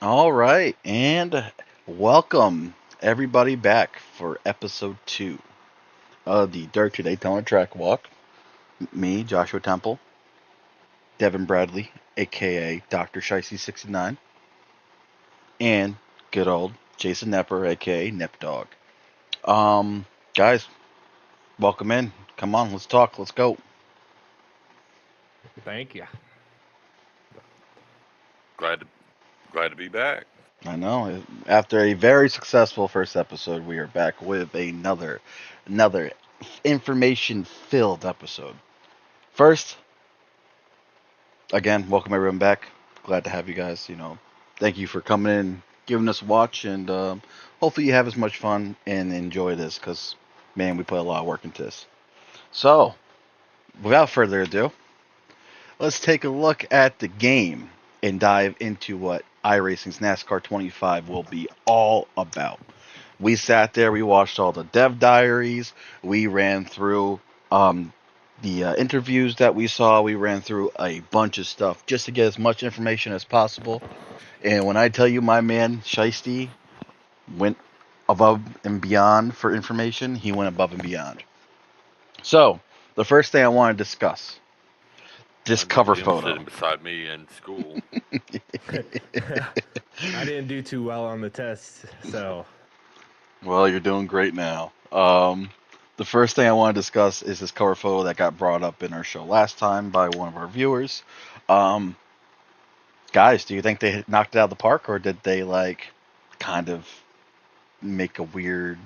All right, and welcome everybody back for episode 2 of the Dirt to Daytona Track Walk. Me, Joshua Temple, Devin Bradley, aka Dr. Shicey69, and good old Jason Nepper, aka Nep Dog. Guys, welcome in. Come on, let's talk. Let's go. Thank you. Glad to glad to be back. I know. After a very successful first episode, we are back with another information-filled episode. First, again, welcome everyone back. Glad to have you guys. Thank you for coming in, giving us a watch, and hopefully you have as much fun and enjoy this because, man, we put a lot of work into this. So, without further ado, let's take a look at the game and dive into what iRacing's NASCAR 25 will be all about. We sat there, we watched all the dev diaries, we ran through the interviews that we saw, we ran through a bunch of stuff just to get as much information as possible. And when I tell you my man Shiesty went above and beyond for information, he went above and beyond. So, the first thing I want to discuss this I need cover him photo. sitting beside me in school. I didn't do too well on the test, so Well, you're doing great now. The first thing I want to discuss is this cover photo that got brought up in our show last time by one of our viewers. Um, Guys, do you think they knocked it out of the park, or did they kind of make a weird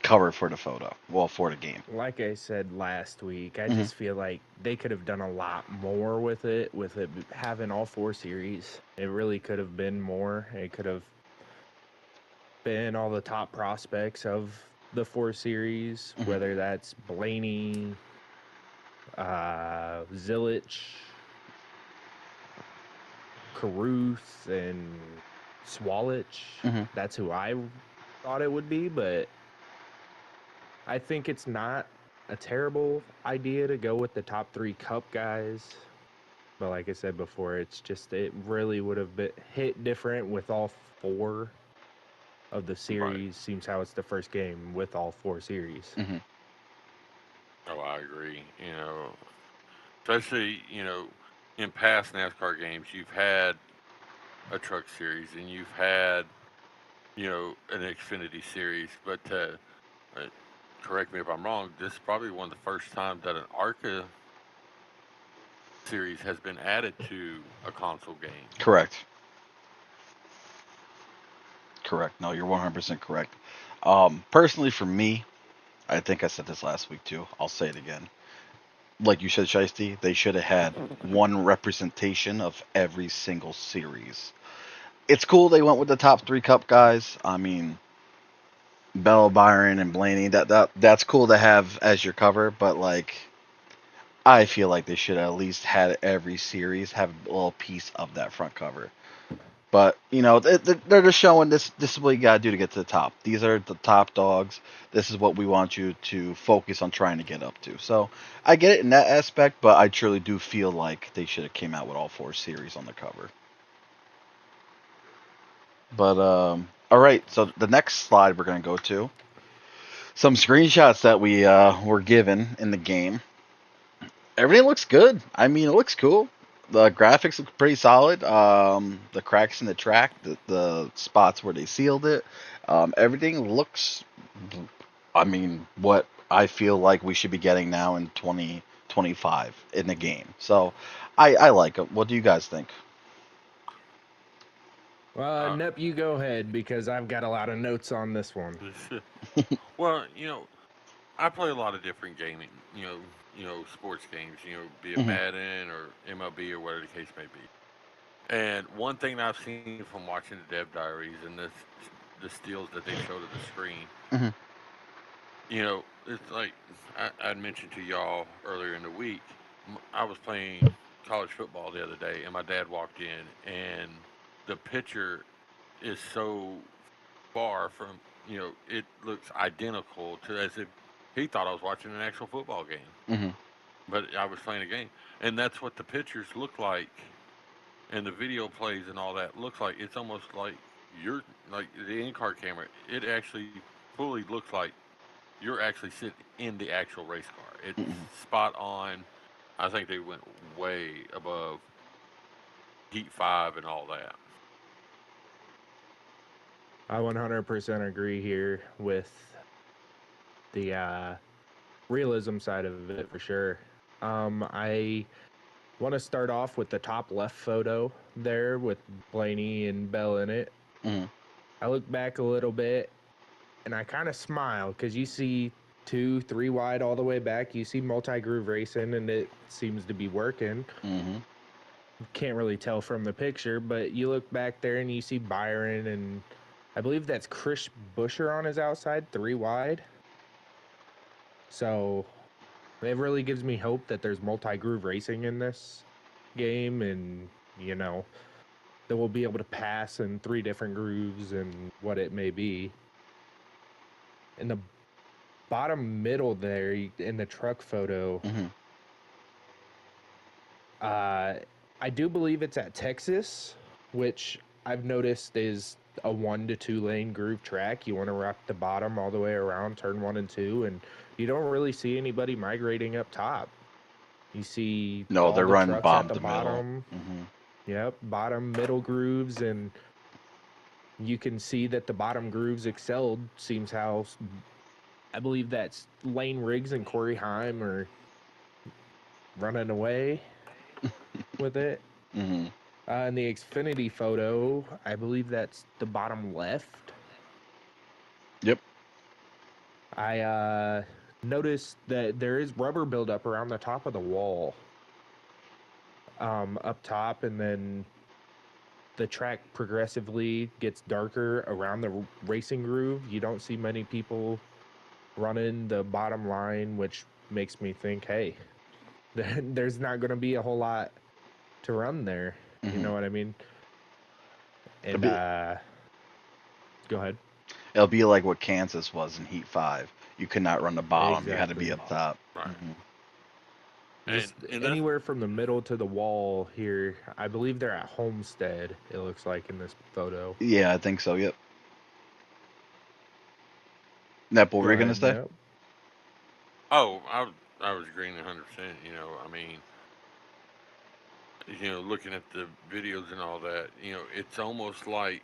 cover for the photo? Well, for the game. like I said last week, I Hmm. just feel like they could have done a lot more with it having all four series. It really could have been more. It could have been all the top prospects of the four series, Hmm. whether that's Blaney, Zilich, Caruth, and Swalich. Hmm. That's who I thought it would be, but I think it's not a terrible idea to go with the top three cup guys. But like I said before, it really would have been hit different with all four of the Right. series. Seems how it's the first game with all four series. Hmm. Oh, I agree. Especially, in past NASCAR games, you've had a truck series and you've had, an Xfinity series. But uh, correct me if I'm wrong, this is probably one of the first times that an ARCA series has been added to a console game. Correct. Correct. No, you're 100% correct. Personally, for me, I think I said this last week too. I'll say it again. Like you said, Shiesty, they should have had one representation of every single series. It's cool they went with the top three cup guys. I mean, Bell, Byron, and Blaney. That's cool to have as your cover, but I feel like they should at least had every series have a little piece of that front cover. But they're just showing this. This is what you gotta do to get to the top. These are the top dogs. This is what we want you to focus on trying to get up to. So I get it in that aspect, but I truly do feel like they should have came out with all four series on the cover. But all right. So the next slide we're gonna go to some screenshots that we were given in the game. Everything looks good. I mean, it looks cool. The graphics look pretty solid. The cracks in the track, the spots where they sealed it, everything looks. I mean, what I feel like we should be getting now in 2025 in the game. So, I like it. What do you guys think? Uh, Nep, you go ahead because I've got a lot of notes on this one. well, I play a lot of different gaming, sports games, be it Hmm. Madden or MLB or whatever the case may be. And one thing I've seen from watching the Dev Diaries and the steals that they showed at the screen, Hmm. it's like I'd mentioned to y'all earlier in the week. I was playing college football the other day, and my dad walked in, and the pitcher is so far from, it looks identical to as if he thought I was watching an actual football game, Hmm. but I was playing a game, and that's what the pictures look like and the video plays and all that, looks like it's almost like you're like the in-car camera. It actually fully looks like you're actually sitting in the actual race car. It's Mm-mm. spot on. I think they went way above Heat 5 and all that. I 100% agree here with the realism side of it for sure. I want to start off with the top left photo there with Blaney and Bell in it. Mm-hmm. I look back a little bit and I kind of smile because you see 2, 3 wide all the way back. You see multi-groove racing and it seems to be working. Mm-hmm. Can't really tell from the picture, but you look back there and you see Byron and I believe that's Chris Buescher on his outside, 3 wide. So it really gives me hope that there's multi-groove racing in this game, and that we'll be able to pass in 3 different grooves and what it may be. In the bottom middle there, in the truck photo, Mm-hmm. I do believe it's at Texas, which I've noticed is a 1 to 2 lane groove track. You want to rock the bottom all the way around turn 1 and 2, and you don't really see anybody migrating up top. You see No, all they're the running trucks at bomb the to middle. bottom. Mm-hmm. Yep, bottom middle grooves, and you can see that the bottom grooves excelled. Seems how I believe that's Lane Riggs and Corey Heim are running away with it. Mm-hmm. In the Xfinity photo, I believe that's the bottom left. Yep. I noticed that there is rubber buildup around the top of the wall, up top, and then the track progressively gets darker around the racing groove. You don't see many people running the bottom line, which makes me think, hey, there's not going to be a whole lot to run there. You Mm-hmm. know what I mean? It'll And be go ahead. it'll be like what Kansas was in Heat 5. You could not run the bottom. You had to Exactly. be up top. Right. Mm-hmm. Just And that's anywhere from the middle to the wall here. I believe they're at Homestead, it looks like in this photo. Yeah, I think so. Yep. Nep, what Go were you gonna ahead, say? Nep. oh, I was agreeing 100%. I mean, looking at the videos and all that, it's almost like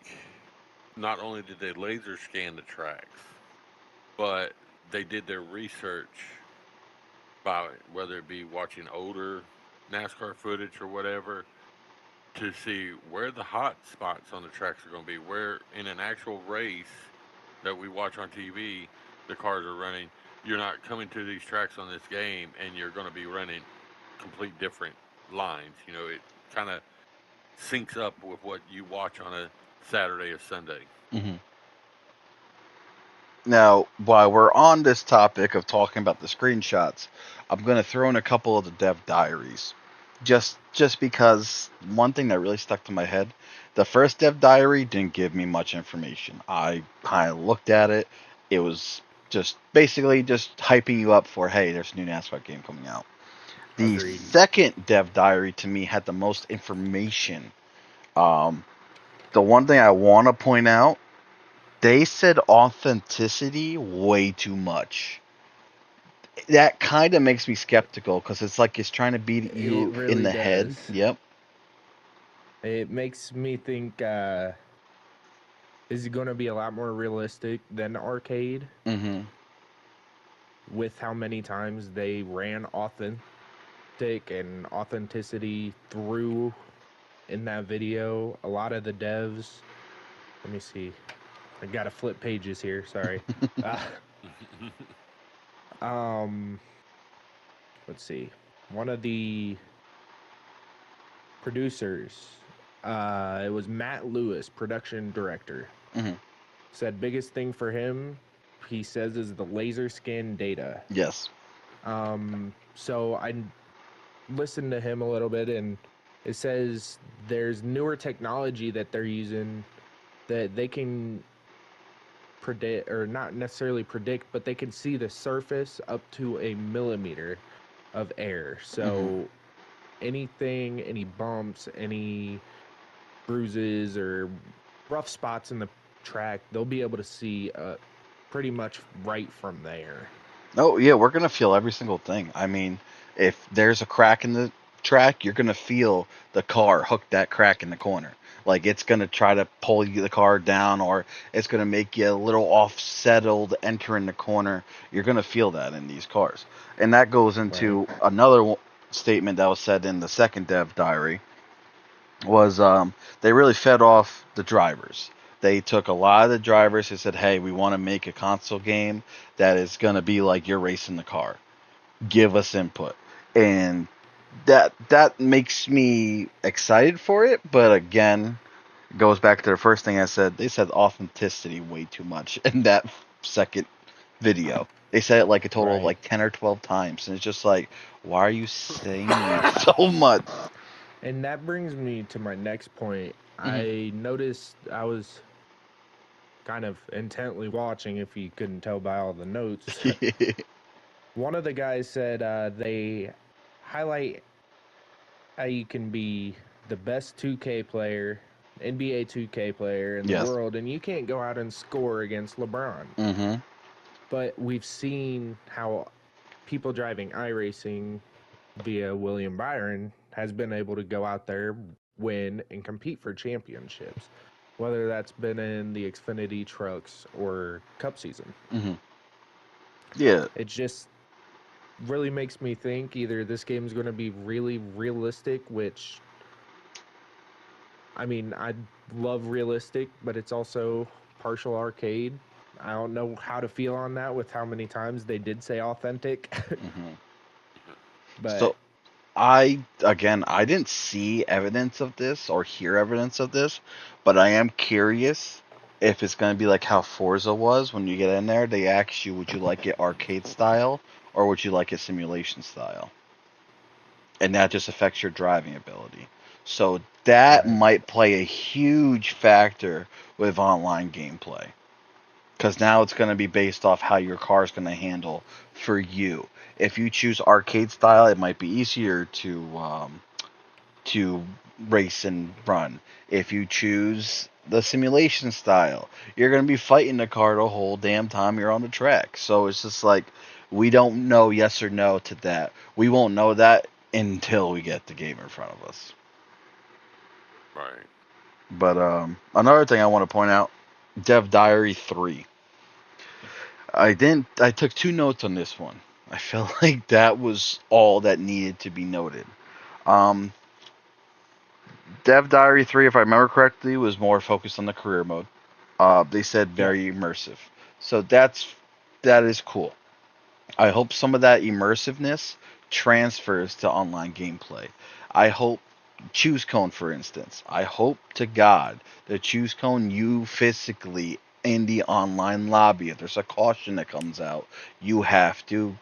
not only did they laser scan the tracks, but they did their research by whether it be watching older NASCAR footage or whatever to see where the hot spots on the tracks are going to be, where in an actual race that we watch on TV, the cars are running. You're not coming to these tracks on this game and you're going to be running complete different lines. It kind of syncs up with what you watch on a Saturday or Sunday. Mm-hmm. Now, while we're on this topic of talking about the screenshots, I'm gonna throw in a couple of the dev diaries, just because one thing that really stuck to my head, the first dev diary didn't give me much information. I kind of looked at it. It was just basically just hyping you up for, hey, there's a new NASCAR game coming out. The Agreed. second dev diary to me had the most information. Um, the one thing I want to point out, they said authenticity way too much. That kind of makes me skeptical because it's like it's trying to beat It you in really the head. does. Yep. It makes me think, is it going to be a lot more realistic than arcade Mm-hmm. with how many times they ran authentic and authenticity through in that video? A lot of the devs, let me see. I got to flip pages here. Sorry. Uh, um, let's see. One of the producers, it was Matt Lewis, production director, Mm-hmm. said biggest thing for him, he says, is the laser scan data. Yes. So I listened to him a little bit, and it says there's newer technology that they're using that they can predict, or not necessarily predict, but they can see the surface up to a millimeter of air. Mm-hmm. So anything, any bumps, any bruises or rough spots in the track, they'll be able to see pretty much right from there. Oh yeah, we're gonna feel every single thing. I mean, if there's a crack in the track, you're gonna feel the car hook that crack in the corner. Like it's gonna try to pull you the car down, or it's gonna make you a little off settled entering the corner. You're gonna feel that in these cars, and that goes Right. into another statement that was said in the second dev diary. Was they really fed off the drivers. They took a lot of the drivers and said, "Hey, we want to make a console game that is going to be like you're racing the car. Give us input." And that makes me excited for it, but again, it goes back to the first thing I said. They said authenticity way too much in that second video. They said it like a total of Right. like 10 or 12 times, and it's just like, why are you saying so much? And that brings me to my next point. Mhm. I noticed I was kind of intently watching, if you couldn't tell by all the notes. One of the guys said they highlight how you can be the best 2K player, NBA 2K player in the Yes. world, and you can't go out and score against LeBron. Mm-hmm. But we've seen how people driving iRacing via William Byron has been able to go out there, win, and compete for championships, whether that's been in the Xfinity trucks or Cup season. Mm-hmm. Yeah. It just really makes me think either this game is going to be really realistic, which I mean, I love realistic, but it's also partial arcade. I don't know how to feel on that with how many times they did say authentic, Mm-hmm. So but I didn't see evidence of this or hear evidence of this, but I am curious if it's going to be like how Forza was when you get in there. They ask you, would you like it arcade style or would you like it simulation style? And that just affects your driving ability. So that right. might play a huge factor with online gameplay. Because now it's going to be based off how your car is going to handle for you. If you choose arcade style, it might be easier to race and run. If you choose the simulation style, you're going to be fighting the car the whole damn time you're on the track. So it's just like we don't know yes or no to that. We won't know that until we get the game in front of us. Right. But another thing I want to point out, Dev Diary 3. I didn't. I took two notes on this one. I felt like that was all that needed to be noted. Um, Dev Diary 3, if I remember correctly, was more focused on the career mode. They said Yep. very immersive, so that is cool. I hope some of that immersiveness transfers to online gameplay. I hope choose cone, for instance. I hope to God that choose cone you physically in the online lobby. If there's a caution that comes out, you have to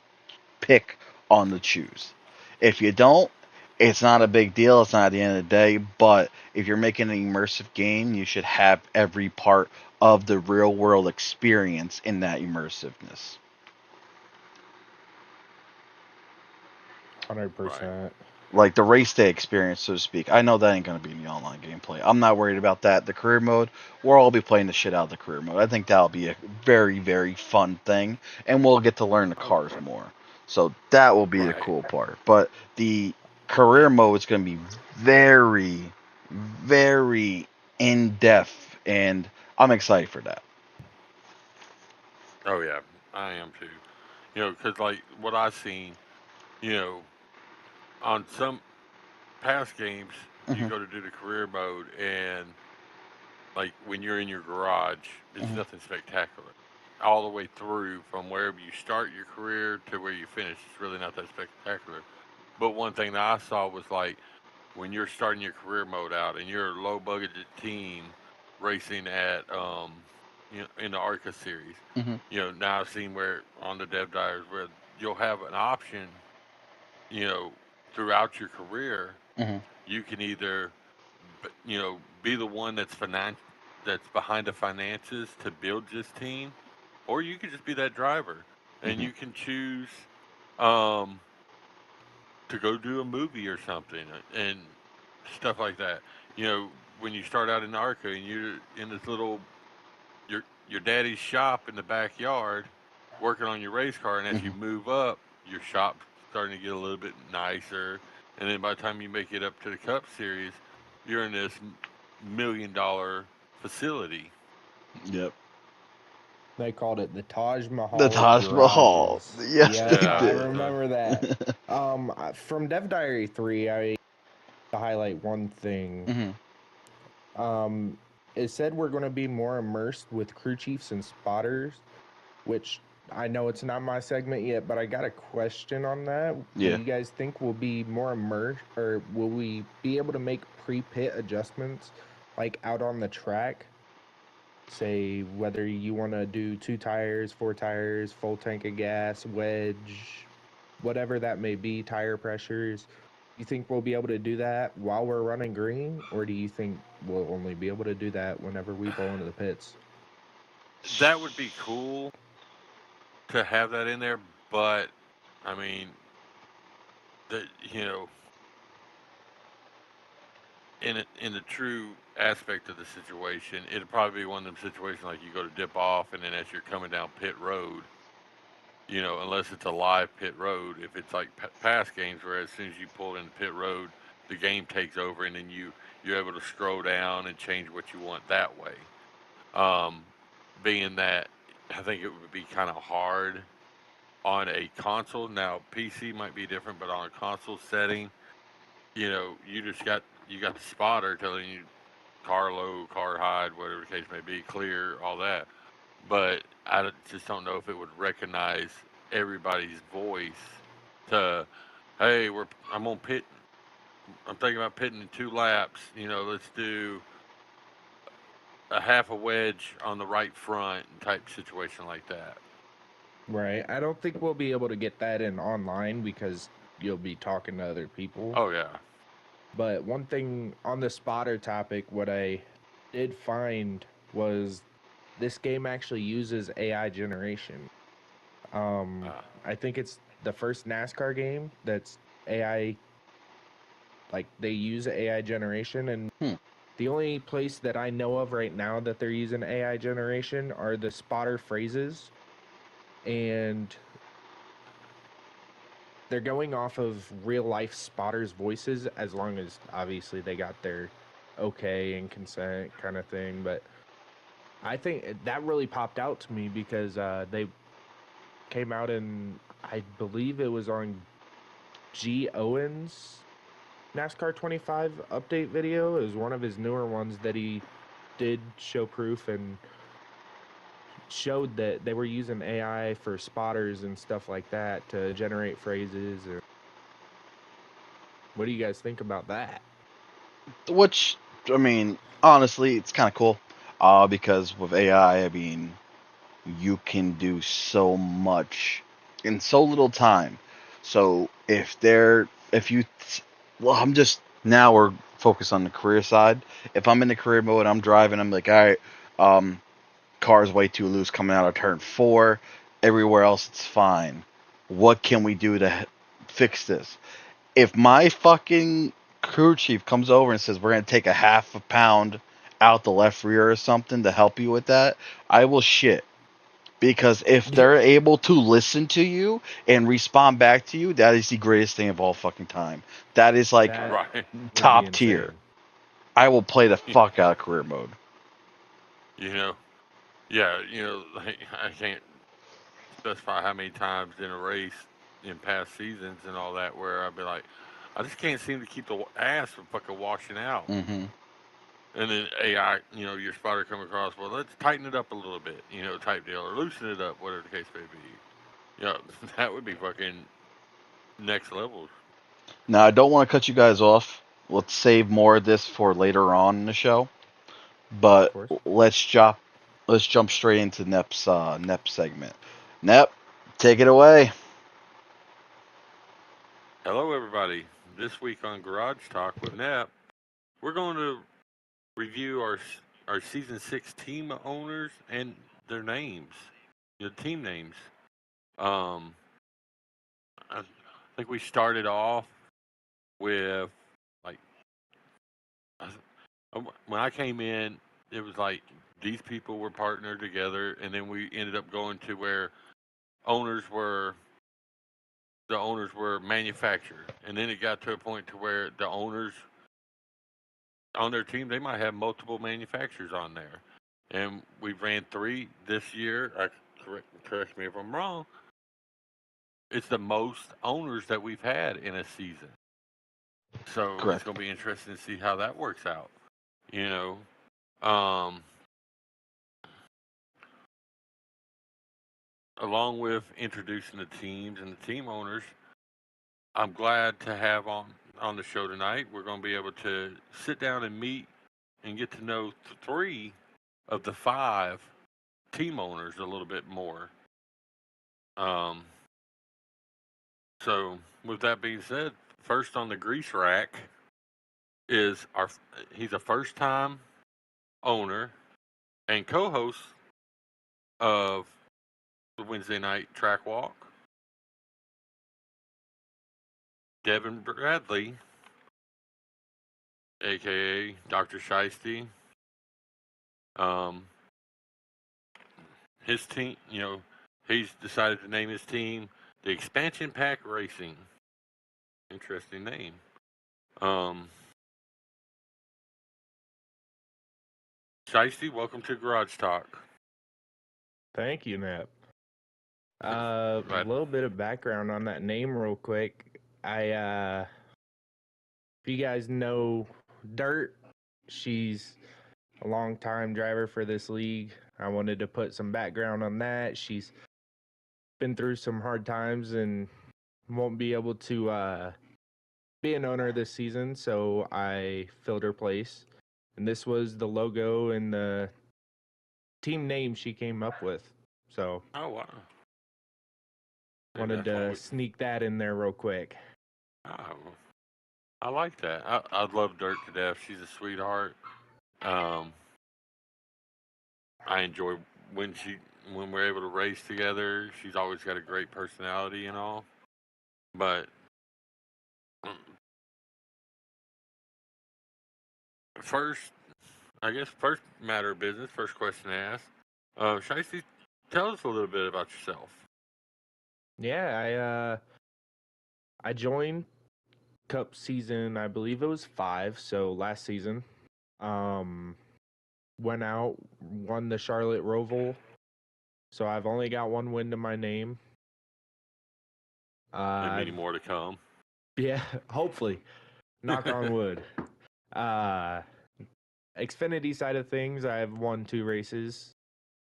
pick on the choose. If you don't, it's not a big deal. It's not at the end of the day. But if you're making an immersive game, you should have every part of the real world experience in that immersiveness. Right. 100%. Like the race day experience, so to speak. I know that ain't going to be in the online gameplay. I'm not worried about that. The career mode, we'll all be playing the shit out of the career mode. I think that'll be a very, very fun thing, and we'll get to learn the Oh, cars more. So that will be the right. cool part. But the career mode is going to be very, very in depth, and I'm excited for that. Oh yeah, I am too. Because like what I've seen, you know, on some past games, you Hmm. go to do the career mode, and like when you're in your garage, it's Hmm. nothing spectacular. All the way through from wherever you start your career to where you finish, it's really not that spectacular. But one thing that I saw was like when you're starting your career mode out and you're a low budget team racing at in the ARCA series. Hmm. Now I've seen where on the dev diaries where you'll have an option, you know, throughout your career, Hmm. you can either be the one that's behind the finances to build this team, or you could just be that driver and Hmm. you can choose um to go do a movie or something and stuff like that. when you start out in ARCA and you're in this little your daddy's shop in the backyard working on your race car, and as you Mhm. move up, your shop's starting to get a little bit nicer, and then by the time you make it up to the Cup Series, you're in this $1 million facility. Yep. They called it the Taj The Mahal of Taj Mahal. garages. Yes, they Yep, I Yeah. did. remember that. From Dev Diary 3, I to highlight one thing. Hmm. It said we're going to be more immersed with crew chiefs and spotters, which I know it's not my segment yet, but I got a question on that. Do Yeah. you guys think we'll be more immersed, or will we be able to make pre-pit adjustments like out on the track? Say whether you want to do 2 tires, 4 tires, full tank of gas, wedge, whatever that may be, tire pressures. You think we'll be able to do that while we're running green, or do you think we'll only be able to do that whenever we pull into the pits? That would be cool to have that in there, but I mean, the you know, in the true aspect of the situation, it'd probably be one of them situations like you go to dip off, and then as you're coming down pit road, unless it's a live pit road, if it's like past games where as soon as you pull in pit road, the game takes over, and then you're able to scroll down and change what you want that way. Um, being that I think it would be kind of hard on a console. Now PC might be different, but on a console setting, you got the spotter telling you car low, car high, whatever the case may be, clear, all that. But just don't know if it would recognize everybody's voice to, hey, I'm on pit. I'm thinking about pitting in 2 laps. Let's do a half a wedge on the right front type situation like that. Right. I don't think we'll be able to get that in online because you'll be talking to other people. Oh yeah, But one thing on the spotter topic, what I did find was this game actually uses AI generation. uh, I think it's the first NASCAR game that's AI, like they use AI generation. And Hmm. the only place that I know of right now that they're using AI generation are the spotter phrases. And they're going off of real life spotters' voices, as long as obviously they got their okay and consent kind of thing. But I think that really popped out to me because they came out and I believe it was on G. Owen's NASCAR 25 update video. It was one of his newer ones that he did show proof and showed that they were using AI for spotters and stuff like that to generate phrases. And what do you guys think about that? Which, I mean, honestly, it's kind of cool. Because with AI, I mean, you can do so much in so little time. So if you, well, I'm just, now we're focused on the career side. If I'm in the career mode, I'm driving, I'm like, all right, um, car's way too loose coming out of turn 4. Everywhere else, it's fine. What can we do to fix this? If my fucking crew chief comes over and says we're gonna take a half a pound out the left rear or something to help you with that, I will shit. Because if they're able to listen to you and respond back to you, that is the greatest thing of all fucking time. That is like That right. would be top tier. insane. I will play the fuck out of career mode. you know, yeah, like, I can't specify how many times in a race in past seasons and all that where I'd be like, I just can't seem to keep the ass from fucking washing out. Hmm. And then AI, your spotter come across, well, let's tighten it up a little bit, type deal, or loosen it up, whatever the case may be. That would be fucking next level. Now I don't want to cut you guys off. Let's save more of this for later on in the show. Of But course. let's jump straight into Nep's segment. Nep, take it away. Hello, everybody. This week on Garage Talk with Nep, we're going to review our season 6 team owners and their names, team names. Um, I think we started off with like When I came in, it was like these people were partnered together, and then we ended up going to where owners were the owners were manufactured, and then it got to a point to where the owners on their team they might have multiple manufacturers on there, and we ran three this year. Correct me if I'm wrong. It's the most owners that we've had in a season, so it's Correct. going to be interesting to see how that works out. You know, um, along with introducing the teams and the team owners, I'm glad to have on the show tonight. We're going to be able to sit down and meet and get to know three of the five team owners a little bit more. Um, so, with that being said, first on the grease rack is our. He's a first-time owner and co-host of the Wednesday night track walk. Devin Bradley, aka Dr. Shiesty. Um, his team, he's decided to name his team the Expansion Pack Racing. Interesting name. Shiesty, welcome to Garage Talk. Thank you, Nap. A Right. little bit of background on that name, real quick. If you guys know Dirt, she's a long-time driver for this league. I wanted to put some background on that. She's been through some hard times and won't be able to be an owner this season, so I filled her place. And this was the logo and the team name she came up with. So Oh wow. wanted to sneak that in there real quick. Oh, I like that. I love Dirt to death. She's a sweetheart. I enjoy when when we're able to race together. She's always got a great personality and all. But first, I guess first matter of business. First question to ask. Shiesty, tell us a little bit about yourself. Yeah, I joined Cup season, I believe it was 5, so last season. Um Went out, won the Charlotte Roval. So I've only got one win to my name. And many more to come. Yeah, hopefully. Knock on wood. Uh Xfinity side of things, I've won 2 races.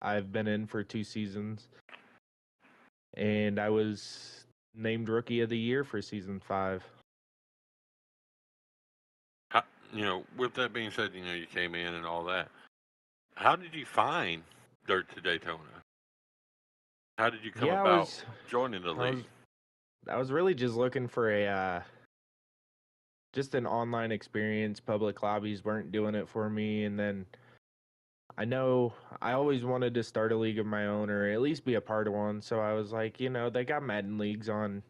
I've been in for 2 seasons. And I was named Rookie of the Year for season 5. With that being said, you came in and all that. How did you find Dirt to Daytona? How did you come about joining the league? I was really just looking for just an online experience. Public lobbies weren't doing it for me, and then I know I always wanted to start a league of my own or at least be a part of one. So I was like, they got Madden leagues on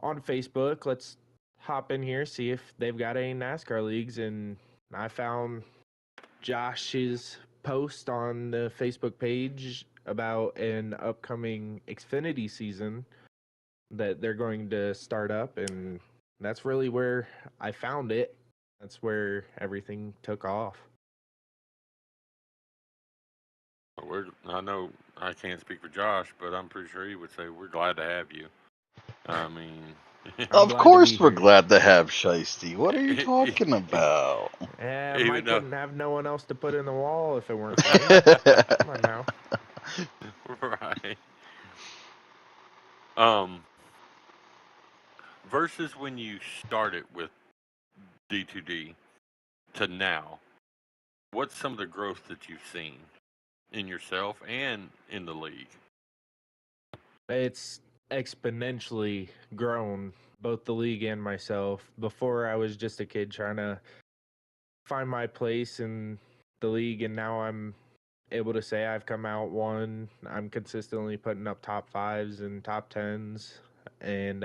Facebook. Let's hop in here, see if they've got any NASCAR leagues. And I found Josh's post on the Facebook page about an upcoming Xfinity season that they're going to start up, and that's really where I found it. That's where everything took off. I know I can't speak for Josh, but I'm pretty sure he would say we're glad to have you. I mean, of course, we're glad to have Shiesty. What are you talking about? Mike wouldn't have no one else to put in the wall if it weren't for me. Come on now. Right. Versus when you started with D2D to now, what's some of the growth that you've seen in yourself and in the league? It's exponentially grown, both the league and myself. Before, I was just a kid trying to find my place in the league, and now I'm able to say I've come out one. I'm consistently putting up top 5s and top 10s. And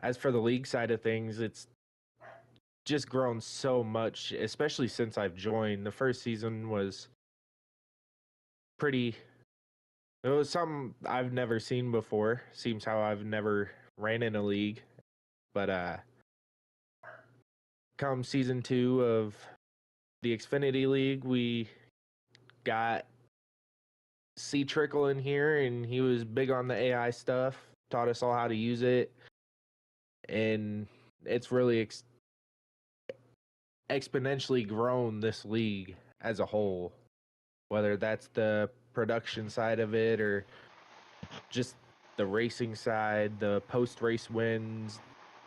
as for the league side of things, it's just grown so much, especially since I've joined. The first season was pretty. It was something I've never seen before. Seems how I've never ran in a league, but come season 2 of the Xfinity League, we got C Trickle in here, and he was big on the AI stuff. Taught us all how to use it, and it's really exponentially grown this league as a whole. Whether that's the production side of it or just the racing side, the post-race wins.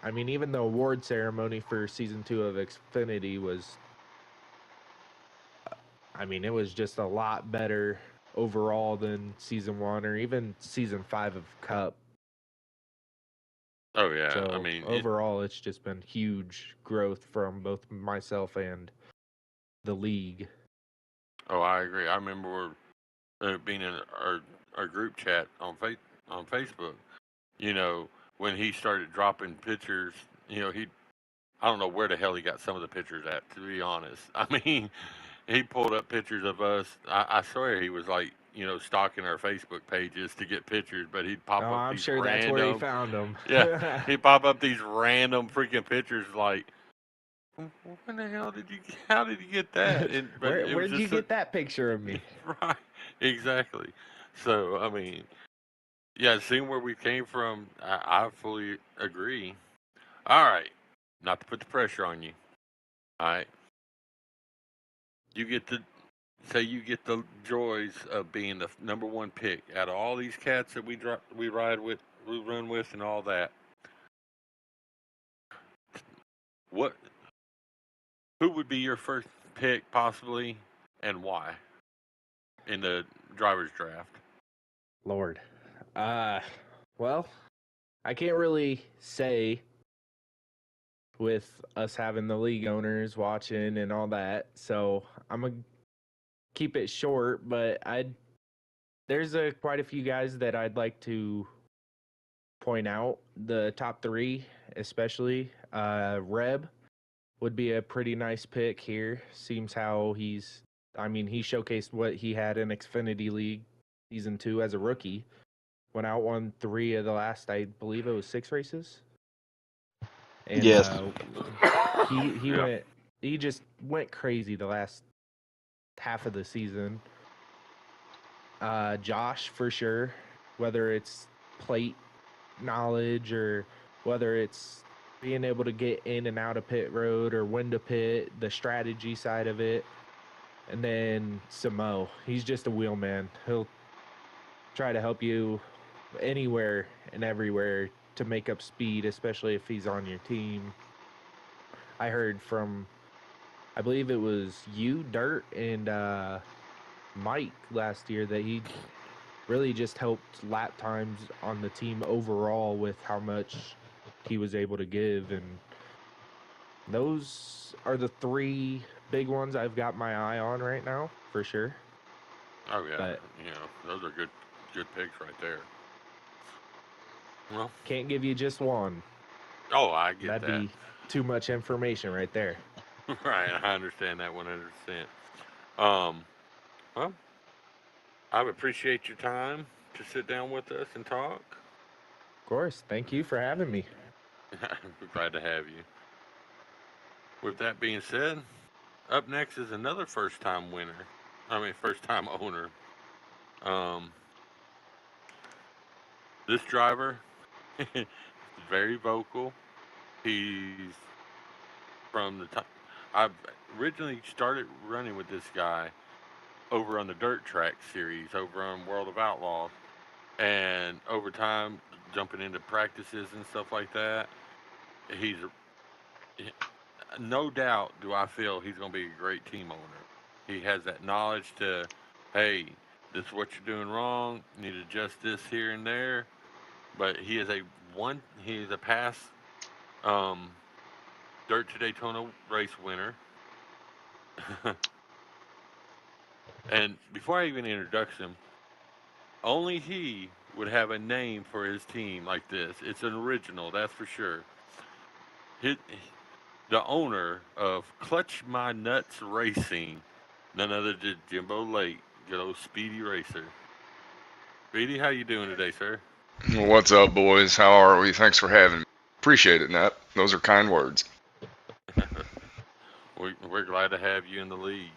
I mean, even the award ceremony for season 2 of Xfinity was, I mean, it was just a lot better overall than season 1 or even season 5 of Cup. Oh yeah, I So mean, overall, it's just been huge growth from both myself and the league. oh, I agree. I remember being in our group chat on Facebook. You know, when he started dropping pictures, you know, I don't know where the hell he got some of the pictures at. To be honest, I mean, he pulled up pictures of us. I swear he was like, you know, stalking our Facebook pages to get pictures, but he'd Oh, pop up I'm these sure that's where he random, found them. yeah, he'd pop up these random freaking pictures like, when the hell did you? How did you get that? But it was Where'd you just so, get that picture of me? right, exactly. So I mean, yeah, seeing where we came from, I fully agree. All right, not to put the pressure on you. All right, you get the say you get the joys of being the number one pick out of all these cats that we ride with, we run with, and all that. What? Who would be your first pick possibly, and why in the drivers draft? Lord. Uh, well, I can't really say with us having the league owners watching and all that. So I'm gonna keep it short, but there's quite a few guys that I'd like to point out. The top 3, especially Reb would be a pretty nice pick here. Seems how he showcased what he had in Xfinity League season 2 as a rookie. Went out, won 3 of the last, I believe it was 6 races. And Yes. he Yeah. went, he just went crazy the last half of the season. Josh for sure, whether it's plate knowledge or whether it's being able to get in and out of pit road or when to pit, the strategy side of it. And then Samo, he's just a wheelman. He'll try to help you anywhere and everywhere to make up speed, especially if he's on your team. I heard from, I believe it was you, Dirt, and Mike last year that he really just helped lap times on the team overall with how much he was able to give. And those are the 3 big ones I've got my eye on right now, for sure. Oh yeah, But you know those are good picks right there. Well, can't give you just one. oh, I get That'd that. be too much information right there. Right, I understand that 100%. Um, well, I appreciate your time to sit down with us and talk. Of course. Thank you for having me. We're glad to have you. With that being said, up next is another first time winner. I mean, first time owner. Um, this driver is very vocal. He's from the top. I originally started running with this guy over on the dirt track series over on World of Outlaws, and over time, jumping into practices and stuff like that, he's no doubt. Do I feel he's going to be a great team owner? He has that knowledge to, hey, this is what you're doing wrong. You need to adjust this here and there. But he is a past um, Dirt to Daytona race winner. And before I even introduce him, only he would have a name for his team like this. It's an original, that's for sure. His, the owner of Clutch My Nuts Racing, none other than Jimbo Lake, good old Speedy Racer. Speedy, how you doing today, sir? What's up, boys? How are we? Thanks for having me. Appreciate it, Nat. Those are kind words. We're glad to have you in the league.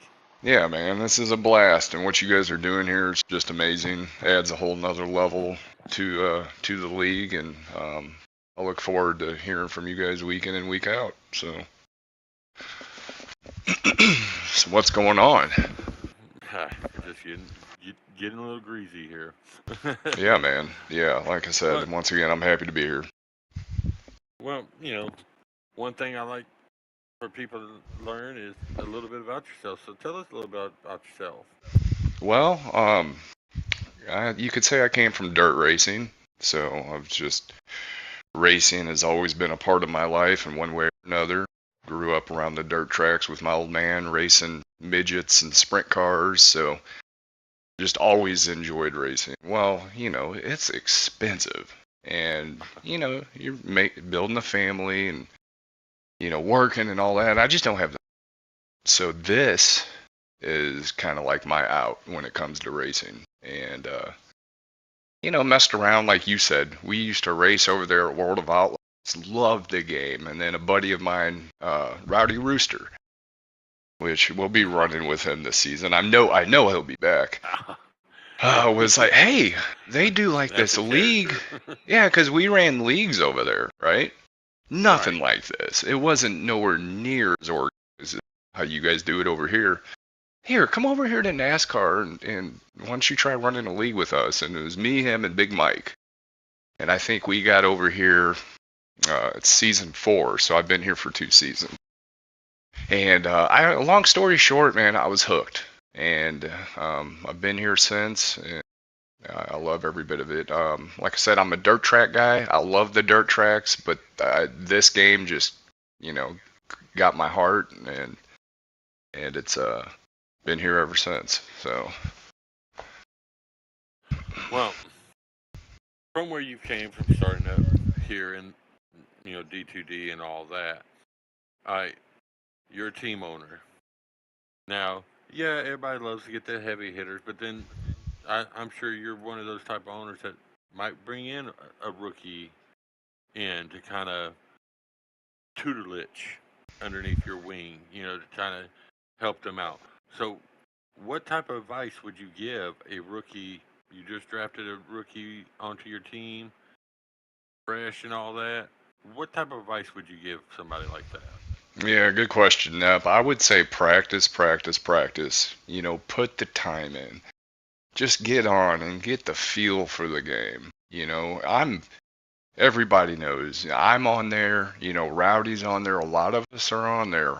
Yeah, man, this is a blast, and what you guys are doing here is just amazing. Adds a whole nother level to the league, and I look forward to hearing from you guys week in and week out. So, so what's going on? Just getting a little greasy here. Yeah, man. Yeah, like I well, said, once again, I'm happy to be here. well, one thing I like for people to learn is a little bit about yourself. So tell us a little bit about yourself. Well, you could say I came from dirt racing, so I've just racing has always been a part of my life in one way or another. Grew up around the dirt tracks with my old man racing midgets and sprint cars, so just always enjoyed racing. Well, it's expensive, and you're building a family and working and all that. I just don't have that. So this is kind of like my out when it comes to racing, and messed around like you said. We used to race over there at World of Outlaws. Loved the game, and then a buddy of mine, Rowdy Rooster, which we'll be running with him this season. I know he'll be back. Was like, hey, they do like That's this a league. character. Yeah, because we ran leagues over there, right? Nothing Right. like this. It wasn't nowhere near as organized as how you guys do it over here. Here, come over here to NASCAR and why don't you try running a league with us? And it was me, him, and Big Mike. And I think we got over here, it's season 4, so I've been here for 2 seasons. And long story short, man, I was hooked. And I've been here since, and I love every bit of it. Like I said, I'm a dirt track guy. I love the dirt tracks, but this game just, you know, got my heart, and it's been here ever since. So, Well, from where you came from, starting up here in D2D and all that, I you're a team owner now. Yeah, everybody loves to get the heavy hitters, but then I'm sure you're one of those type of owners that might bring in a rookie in to kind of tutelage underneath your wing, to kind of help them out. So, what type of advice would you give a rookie? You just drafted a rookie onto your team, fresh and all that. What type of advice would you give somebody like that? yeah, good question, Nep. I would say practice, practice, practice. Put the time in. Just get on and get the feel for the game. Everybody knows I'm on there, Rowdy's on there, a lot of us are on there.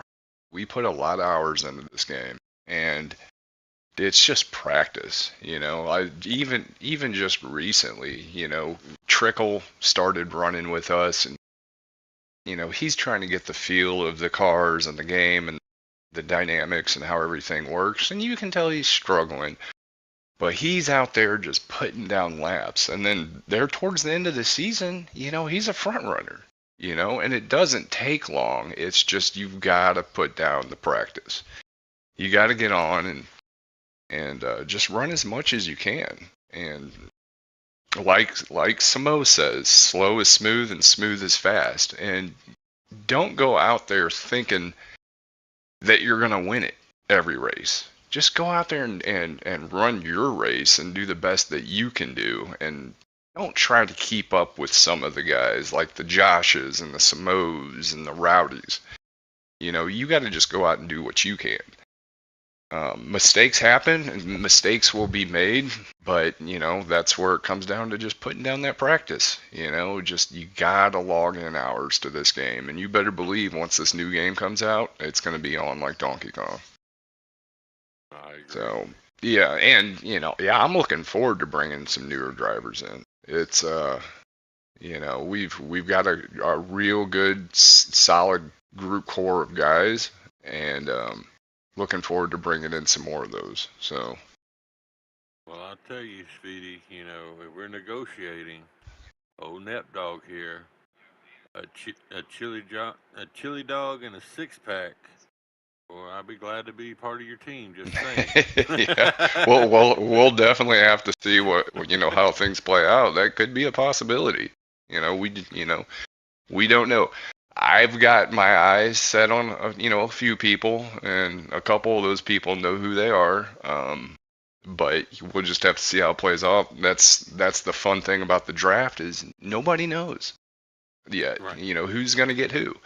We put a lot of hours into this game, and it's just practice. I even just recently, Trickle started running with us, and he's trying to get the feel of the cars and the game and the dynamics and how everything works, and you can tell he's struggling. But he's out there just putting down laps. And then there towards the end of the season, he's a front runner, and it doesn't take long. It's just you've got to put down the practice. You got to get on and just run as much as you can. And like Samo says, slow is smooth and smooth is fast. And don't go out there thinking that you're going to win it every race. Just go out there and run your race and do the best that you can do. And don't try to keep up with some of the guys like the Joshes and the Samos and the Rowdies. You got to just go out and do what you can. Mistakes happen and mistakes will be made, but that's where it comes down to just putting down that practice. Just you gotta log in hours to this game, and you better believe once this new game comes out, it's gonna be on like Donkey Kong. I agree. So yeah, and yeah, I'm looking forward to bringing some newer drivers in. It's we've got a real good solid group core of guys, and looking forward to bringing in some more of those. So Well, I'll tell you, Speedy, if we're negotiating, old Nep Dog here, a chili dog, and a 6 pack. Well, I'd be glad to be part of your team. Just saying. Yeah. We'll definitely have to see how things play out. That could be a possibility. We don't know. I've got my eyes set on a few people, and a couple of those people know who they are. But we'll just have to see how it plays out. That's the fun thing about the draft is nobody knows yet. Right. Who's going to get who.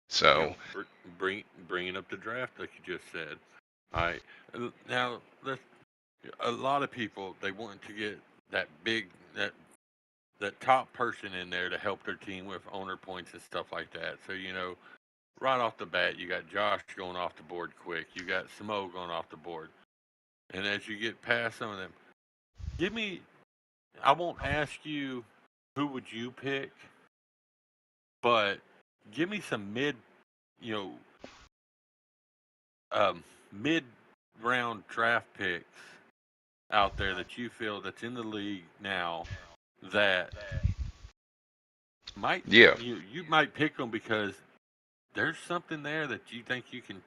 So Bringing up the draft like you just said. All right. Now, a lot of people, they want to get that big that top person in there to help their team with owner points and stuff like that. So right off the bat, you got Josh going off the board quick. You got Samo going off the board, and as you get past some of them, give me. I won't ask you who would you pick, but give me some you know, mid round draft picks out there that you feel that's in the league now that might yeah. you might pick them because there's something there that you think you can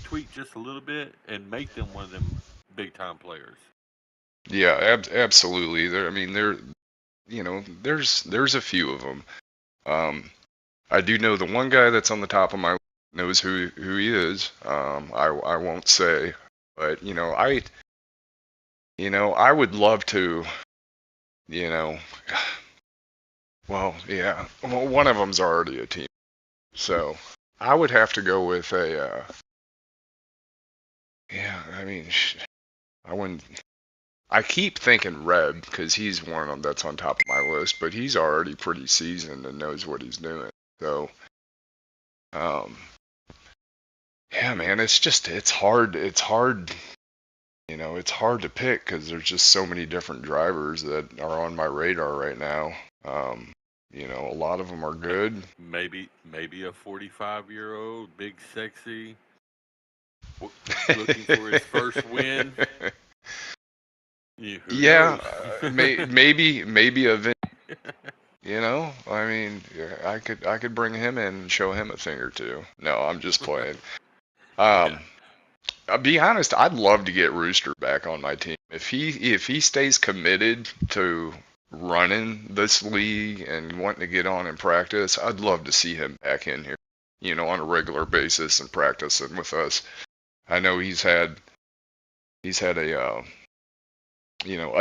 tweak just a little bit and make them one of them big time players. Yeah, absolutely. There's a few of them. I do know the one guy that's on the top of my list knows who he is. I won't say, but I would love to, you know, well, yeah, well, one of them's already a team, so I would have to go with a, yeah, I mean, I wouldn't. I keep thinking Reb because he's one of them that's on top of my list, but he's already pretty seasoned and knows what he's doing. So, yeah, man, it's hard. It's hard. It's hard to pick because there's just so many different drivers that are on my radar right now. A lot of them are good. Maybe a 45-year-old, big sexy, looking for his first win. Yeah, maybe a Vin. I mean, I could bring him in and show him a thing or two. No, I'm just playing. I'll be honest, I'd love to get Rooster back on my team. If he stays committed to running this league and wanting to get on and practice, I'd love to see him back in here, on a regular basis and practicing with us. I know he's had a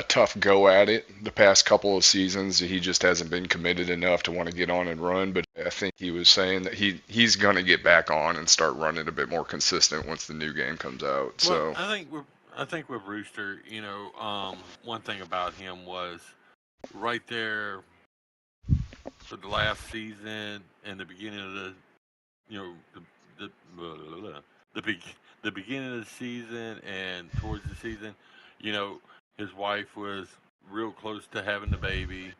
tough go at it the past couple of seasons. He just hasn't been committed enough to want to get on and run, but I think he was saying that he's going to get back on and start running a bit more consistent once the new game comes out. Well, So I think with Rooster, one thing about him was right there for the last season and the beginning of the the blah, blah, blah, the beginning of the season and towards the season, you know, his wife was real close to having the baby,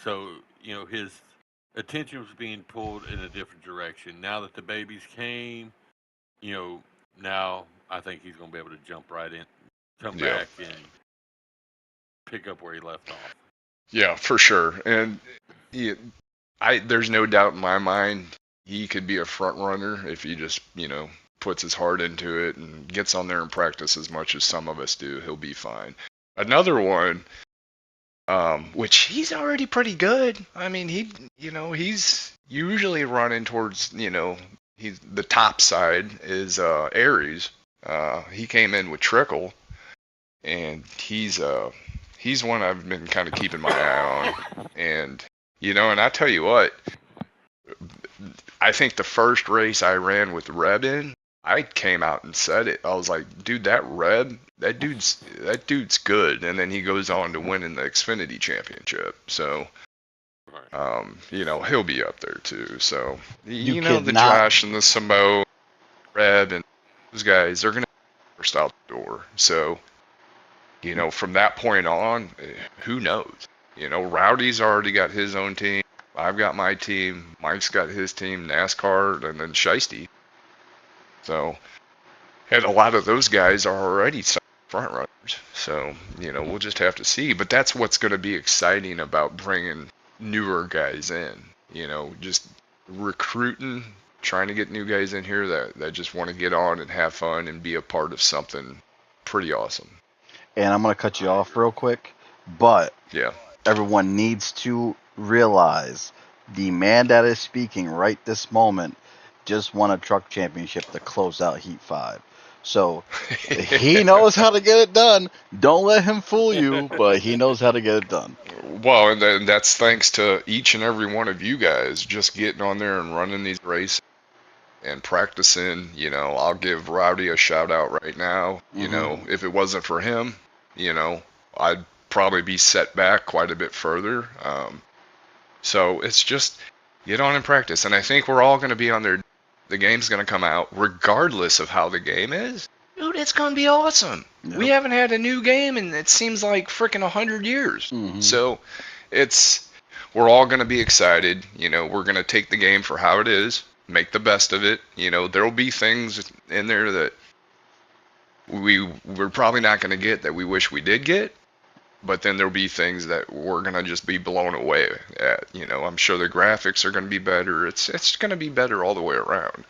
so his attention was being pulled in a different direction. Now that the babies came, you know, now I think he's going to be able to jump right in, come yeah, back and pick up where he left off. yeah, for sure. And there's no doubt in my mind he could be a front runner if he just puts his heart into it and gets on there and practice as much as some of us do. He'll be fine. Another one, which he's already pretty good. I mean, he's usually running towards, he's the top side is Aries. He came in with Trickle, and he's one I've been kind of keeping my eye on. And and I tell you what, I think the first race I ran with Reb in, I came out and said it. I was like, dude, that dude's good. And then he goes on to win in the Xfinity Championship. So, he'll be up there too. So, the Josh and the Samo, Reb, and those guys, they're gonna be first out the door. So, from that point on, who knows? Rowdy's already got his own team. I've got my team. Mike's got his team, NASCAR, and then Shiesty. So, and a lot of those guys are already front runners. So, we'll just have to see. But that's what's going to be exciting about bringing newer guys in. just recruiting, trying to get new guys in here that just want to get on and have fun and be a part of something pretty awesome. And I'm going to cut you off real quick, but Yeah. everyone needs to realize the man that is speaking right this moment just won a truck championship to close out Heat 5. So he knows how to get it done. Don't let him fool you, but he knows how to get it done. Well, and that's thanks to each and every one of you guys just getting on there and running these races and practicing. I'll give Rowdy a shout out right now. If it wasn't for him, I'd probably be set back quite a bit further. So it's just get on and practice. And I think we're all going to be on there. The game's going to come out regardless of how the game is. Dude, it's going to be awesome. Yep. We haven't had a new game in it seems like freaking 100 years. Mm-hmm. So we're all going to be excited. We're going to take the game for how it is, make the best of it. There'll be things in there that we're probably not going to get that we wish we did get. But then there'll be things that we're going to just be blown away at. I'm sure the graphics are going to be better. It's going to be better all the way around.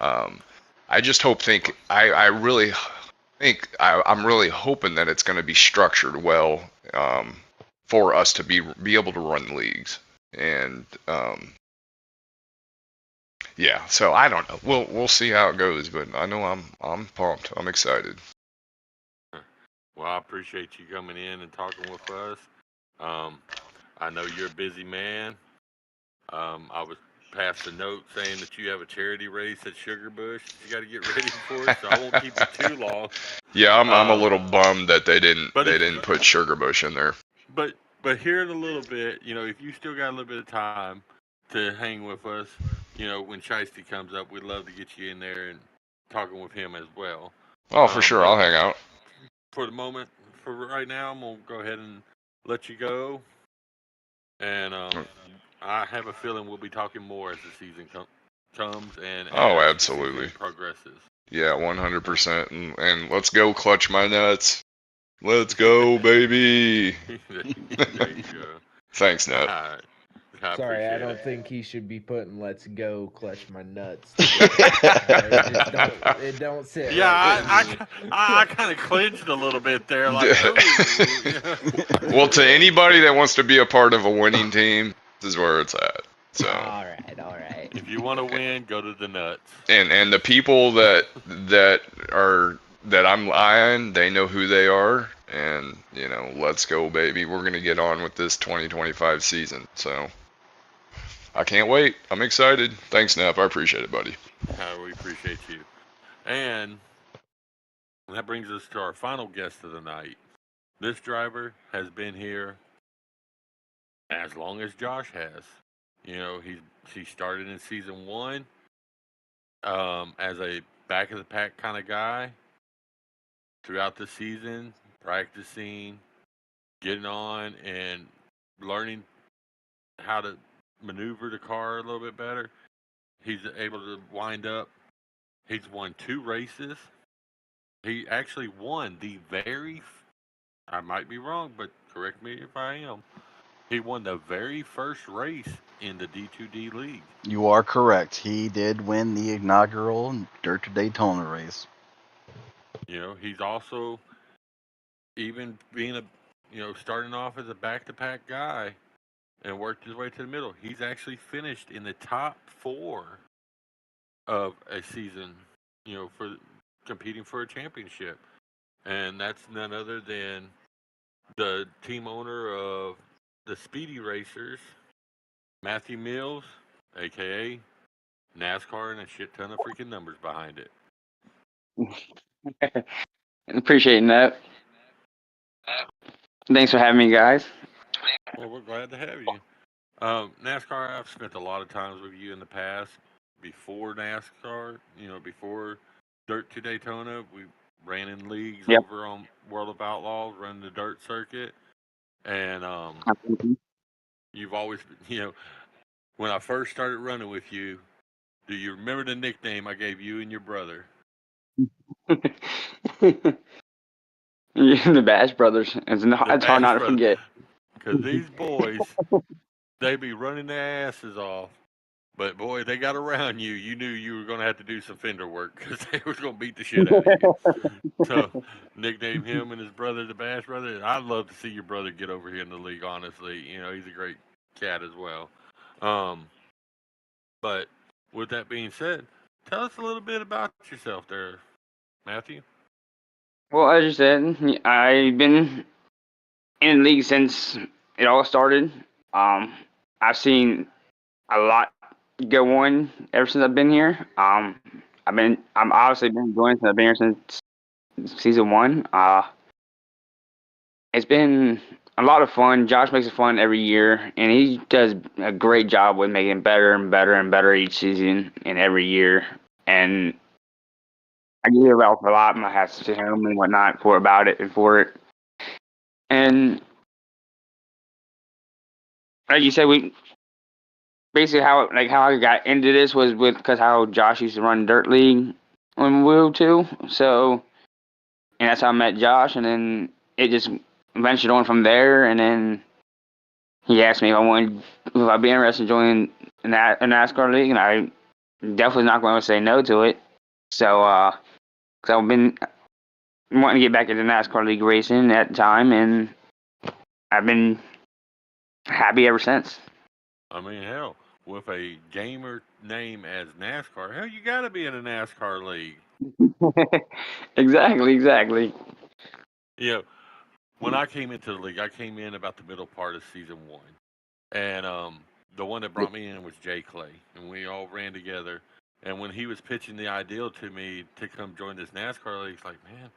I just I'm really hoping that it's going to be structured well for us to be able to run leagues. And yeah, so I don't know. We'll see how it goes, but I know I'm pumped. I'm excited. Well, I appreciate you coming in and talking with us. I know you're a busy man. I was passed a note saying that you have a charity race at Sugar Bush. You got to get ready for it, so I won't keep you too long. Yeah, I'm a little bummed that they didn't put Sugar Bush in there. But here in a little bit, if you still got a little bit of time to hang with us, when Shiesty comes up, we'd love to get you in there and talking with him as well. Oh, for sure, I'll hang out. For the moment, for right now, I'm gonna go ahead and let you go. And I have a feeling we'll be talking more as the season comes and absolutely progresses. Yeah, 100%. And let's go, clutch my nuts. Let's go, baby. There you go. Thanks, Nut. Sorry, I don't think he should be putting "Let's go, clutch my nuts." It don't sit. Yeah, right I kind of clinched a little bit there. Like, well, to anybody that wants to be a part of a winning team, this is where it's at. So all right. If you want to win, go to the Nuts. And the people that I'm eyeing, they know who they are, and let's go, baby. We're gonna get on with this 2025 season. So I can't wait. I'm excited. Thanks, Nap. I appreciate it, buddy. We appreciate you. And that brings us to our final guest of the night. This driver has been here as long as Josh has. He started in season 1 as a back of the pack kind of guy. Throughout the season, practicing, getting on, and learning how to maneuver the car a little bit better. He's able to wind up. He's won 2 races. He actually won I might be wrong, but correct me if I am. He won the very first race in the D2D league. You are correct. He did win the inaugural Dirt to Daytona race. He's also, even being starting off as a back-to-pack guy and worked his way to the middle. He's actually finished in the top 4 of a season, for competing for a championship. And that's none other than the team owner of the Speedy Racers, Matthew Mills, a.k.a. NASCAR, and a shit ton of freaking numbers behind it. Appreciating that. Thanks for having me, guys. Well, we're glad to have you. NASCAR, I've spent a lot of times with you in the past. Before NASCAR, before Dirt to Daytona, we ran in leagues over on World of Outlaws, running the dirt circuit. And you've always, when I first started running with you, do you remember the nickname I gave you and your brother? The Bash Brothers. It's hard not to forget. Because these boys they be running their asses off. But boy, they got around you. You knew you were going to have to do some fender work because they was going to beat the shit out of you. So, nickname him and his brother the Bash Brother. I'd love to see your brother get over here in the league. Honestly, he's a great cat as well. Um, but with that being said, tell us a little bit about yourself, there, Matthew. Well, as you said, I've been in the league since it all started. Um, I've seen a lot go on ever since I've been here. I'm obviously been enjoying since I've been here since season one. It's been a lot of fun. Josh makes it fun every year, and he does a great job with making it better and better and better each season and every year. And I give Ralph a lot. My hats to him and whatnot for about it and for it. And like you said, we basically how I got into this was with because how Josh used to run Dirt League when we were too. So and that's how I met Josh, and then it just ventured on from there. And then he asked me if I'd be interested in joining a NASCAR league, and I definitely not going to say no to it. So, because I've been wanting to get back into NASCAR league racing at the time, and I've been happy ever since. I mean, hell, with a gamer name as NASCAR, hell, you got to be in a NASCAR league. Exactly. When I came into the league, I came in about the middle part of season one, and the one that brought me in was Jay Clay, and we all ran together. And when he was pitching the ideal to me to come join this NASCAR league, it's like, man,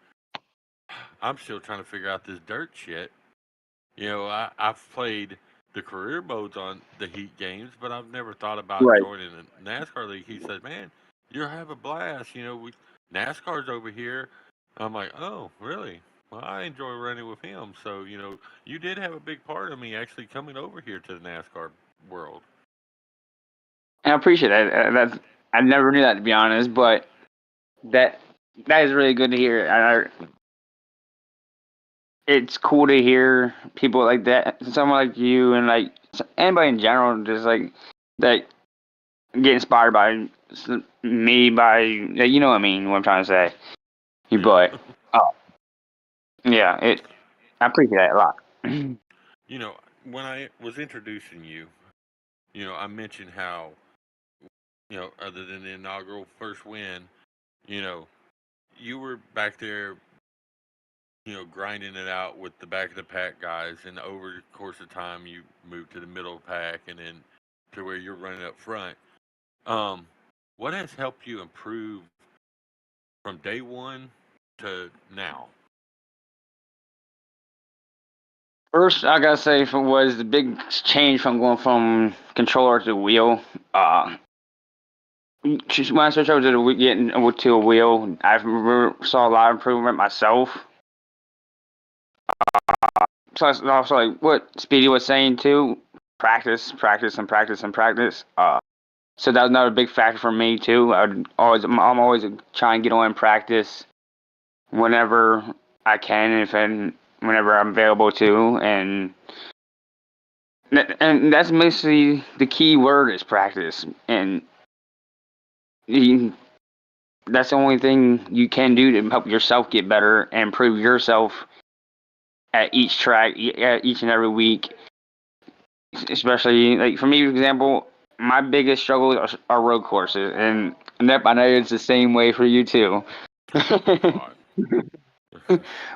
I'm still trying to figure out this dirt shit. I've played the career modes on the Heat games, but I've never thought about Right. joining a NASCAR league. He said, man, you'll have a blast. NASCAR's over here. I'm like, oh, really? Well, I enjoy running with him. So, you did have a big part of me actually coming over here to the NASCAR world. And I appreciate that. I never knew that, to be honest, but that that is really good to hear. It's cool to hear people like that, someone like you, and like anybody in general, just like that get inspired by me, by you know what I mean. What I'm trying to say, Yeah. but yeah, I appreciate that a lot. When I was introducing you, I mentioned how, other than the inaugural first win, you know, you were back there, grinding it out with the back of the pack guys, and over the course of time, you moved to the middle pack, and then to where you're running up front. Um, what has helped you improve from day one to now? First, I gotta say, was the big change from going from controller to wheel. When I switched over to getting to a wheel, I saw a lot of improvement myself. So I also like what Speedy was saying too. Practice, practice, and practice and practice. So that was another big factor for me too. I'm always trying to get on and practice whenever I can, and whenever I'm available to, and that's basically the key word is practice, and you, that's the only thing you can do to help yourself get better and improve yourself at each track, at each and every week. Especially like for me, for example, my biggest struggle are road courses, and I know it's the same way for you too.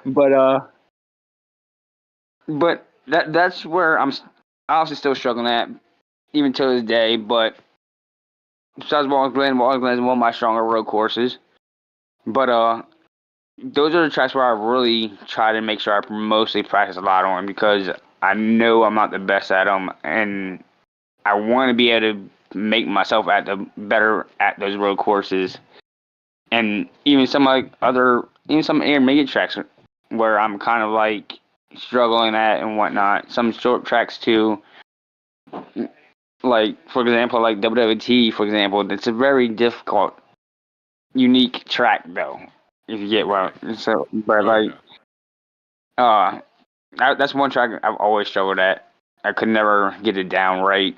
but but that's where I'm obviously still struggling at, even to this day. But besides Wallace Glen is one of my stronger road courses. But those are the tracks where I really try to make sure I mostly practice a lot on because I know I'm not the best at them, and I want to be able to make myself better at those road courses, and even even some intermediate tracks where I'm kind of like struggling at and whatnot. Some short tracks too, like for example, like WWT, for example, it's a very difficult, unique track though. If you get Right. but Oh like yeah. that's one track I've always struggled at. I could never get it down right.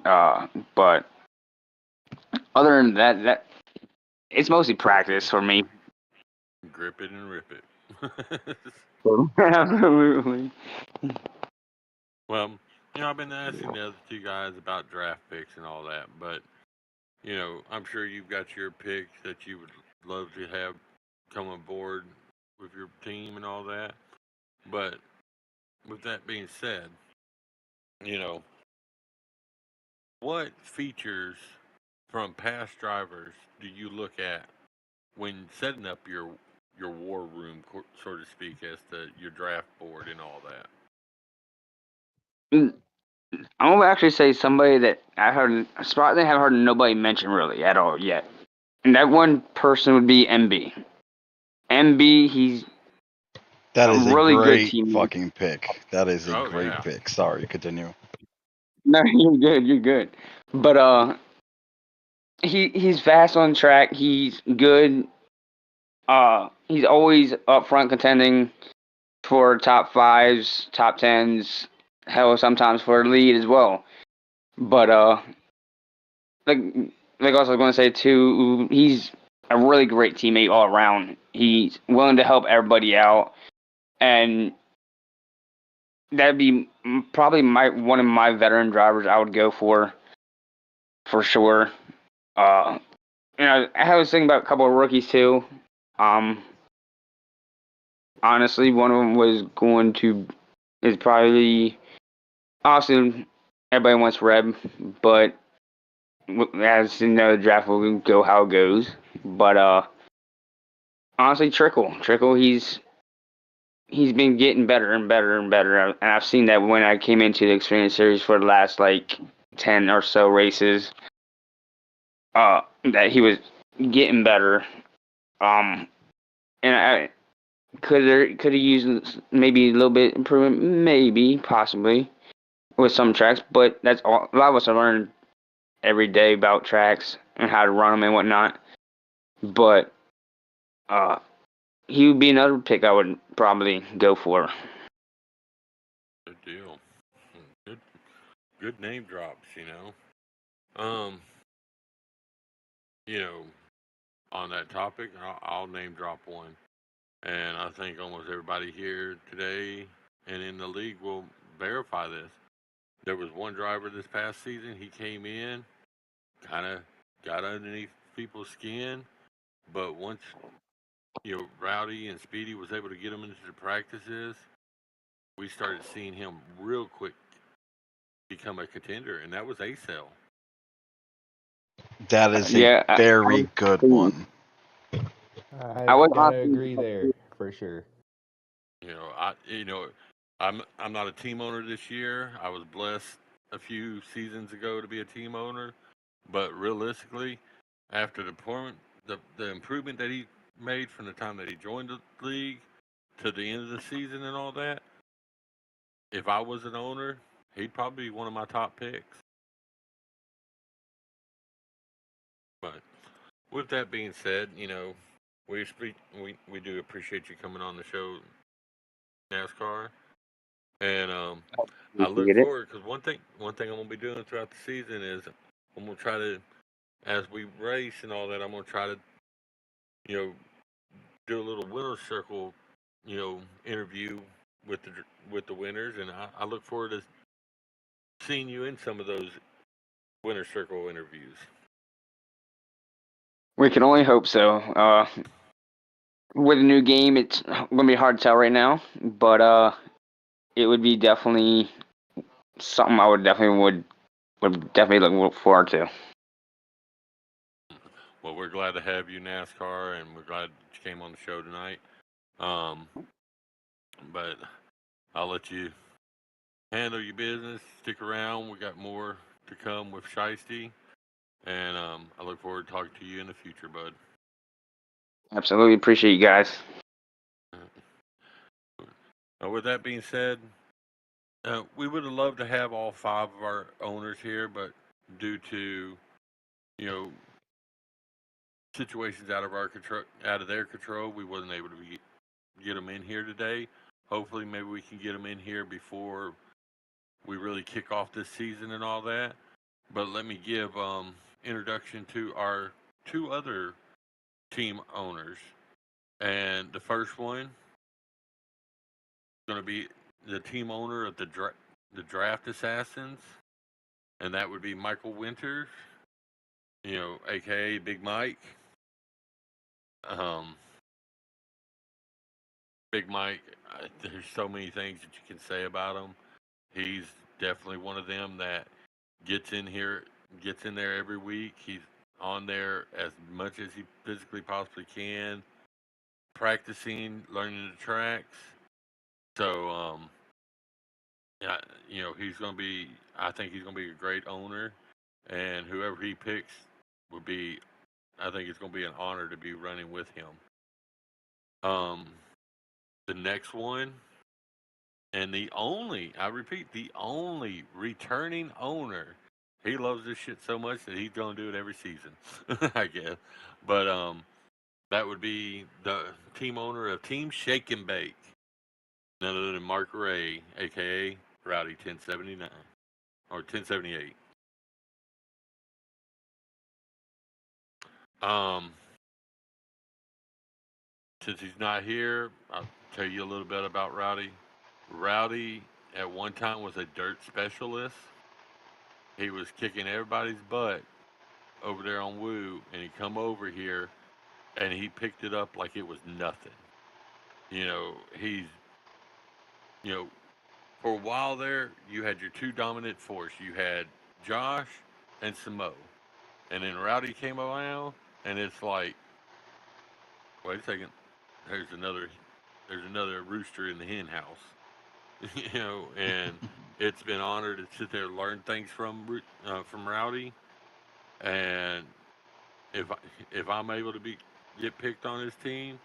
But other than that, it's mostly practice for me. Grip it and rip it. Absolutely. Well, I've been asking the other two guys about draft picks and all that, but I'm sure you've got your picks that you would love to have come aboard with your team and all that. But with that being said, you know, what features from past drivers do you look at when setting up your war room, so to speak, as your draft board and all that? I'm gonna actually say somebody that I heard, a spot that I haven't heard nobody mention really at all yet, and that one person would be MB. MB, he's That a is a really good great teammate. fucking pick. That is a Oh great yeah. pick. Sorry, continue. No, you're good. You're good. But he's fast on track. He's good. He's always up front contending for top fives, top tens. Hell, sometimes for a lead as well. But like also I was going to say too, he's a really great teammate all around. He's willing to help everybody out, and that'd be probably one of my veteran drivers I would go for sure. Uh, I was thinking about a couple of rookies too. Um, honestly, one of them is probably Austin. Everybody wants Reb, but as you know, the draft will go how it goes. But honestly, Trickle, he's been getting better and better and better, and I've seen that when I came into the Xfinity Series for the last like 10 or so races. That he was getting better. And I could he use maybe a little bit improvement, maybe possibly with some tracks, but that's all. A lot of us have learned every day about tracks and how to run them and whatnot. But uh, he would be another pick I would probably go for. Good deal. Good, good name drops. Um, you know, on that topic, I'll name drop one, and I think almost everybody here today and in the league will verify this. There was one driver this past season. He came in, kind of got underneath people's skin, but once Rowdy and Speedy was able to get him into the practices, we started seeing him real quick become a contender, and that was ACell. That is a Yeah, very good one. I I was gotta agree there for sure. I'm not a team owner this year. I was blessed a few seasons ago to be a team owner, but realistically, after the improvement that he made from the time that he joined the league to the end of the season and all that, if I was an owner, he'd probably be one of my top picks. But with that being said, we do appreciate you coming on the show, NASCAR, and I look appreciate it. forward because one thing I'm gonna be doing throughout the season is I'm gonna try to, as we race and all that, I'm gonna try to you know do a little winner circle interview with the winners, and I look forward to seeing you in some of those winner circle interviews. We can only hope so. With a new game, it's gonna be hard to tell right now, but it would be definitely something I would definitely look forward to. Well, we're glad to have you, NASCAR, and we're glad you came on the show tonight. Um, but I'll let you handle your business. Stick around. We got more to come with Shiesty, and I look forward to talking to you in the future, bud. Absolutely appreciate you guys. With that being said, we would have loved to have all five of our owners here, but due to you know situations out of their control, we wasn't able to get them in here today. Hopefully, maybe we can get them in here before we really kick off this season and all that. But let me give introduction to our two other team owners. And the first one is going to be the team owner of the Draft Assassins, and that would be Michael Winters, aka Big Mike. Um, Big Mike, there's so many things that you can say about him. He's definitely one of them that gets in there every week. He's on there as much as he physically possibly can, practicing, learning the tracks. So, yeah, he's going to be. I think he's going to be a great owner, and whoever he picks would be. I think it's going to be an honor to be running with him. Um, the next one, and I repeat, the only returning owner. He loves this shit so much that he's going to do it every season, I guess. But that would be the team owner of Team Shake and Bake, none other than Mark Ray, aka Rowdy 1079 or 1078. Um, since he's not here, I'll tell you a little bit about Rowdy. Rowdy at one time was a dirt specialist. He was kicking everybody's butt over there on Woo, and he come over here and he picked it up like it was nothing. He's you know for a while there, you had your two dominant force. You had Josh and Samo, and then Rowdy came around, and it's like, wait a second, there's another there's another rooster in the hen house. And it's been honored to sit there and learn things from Rowdy. And if I, if I'm able to get picked on his team,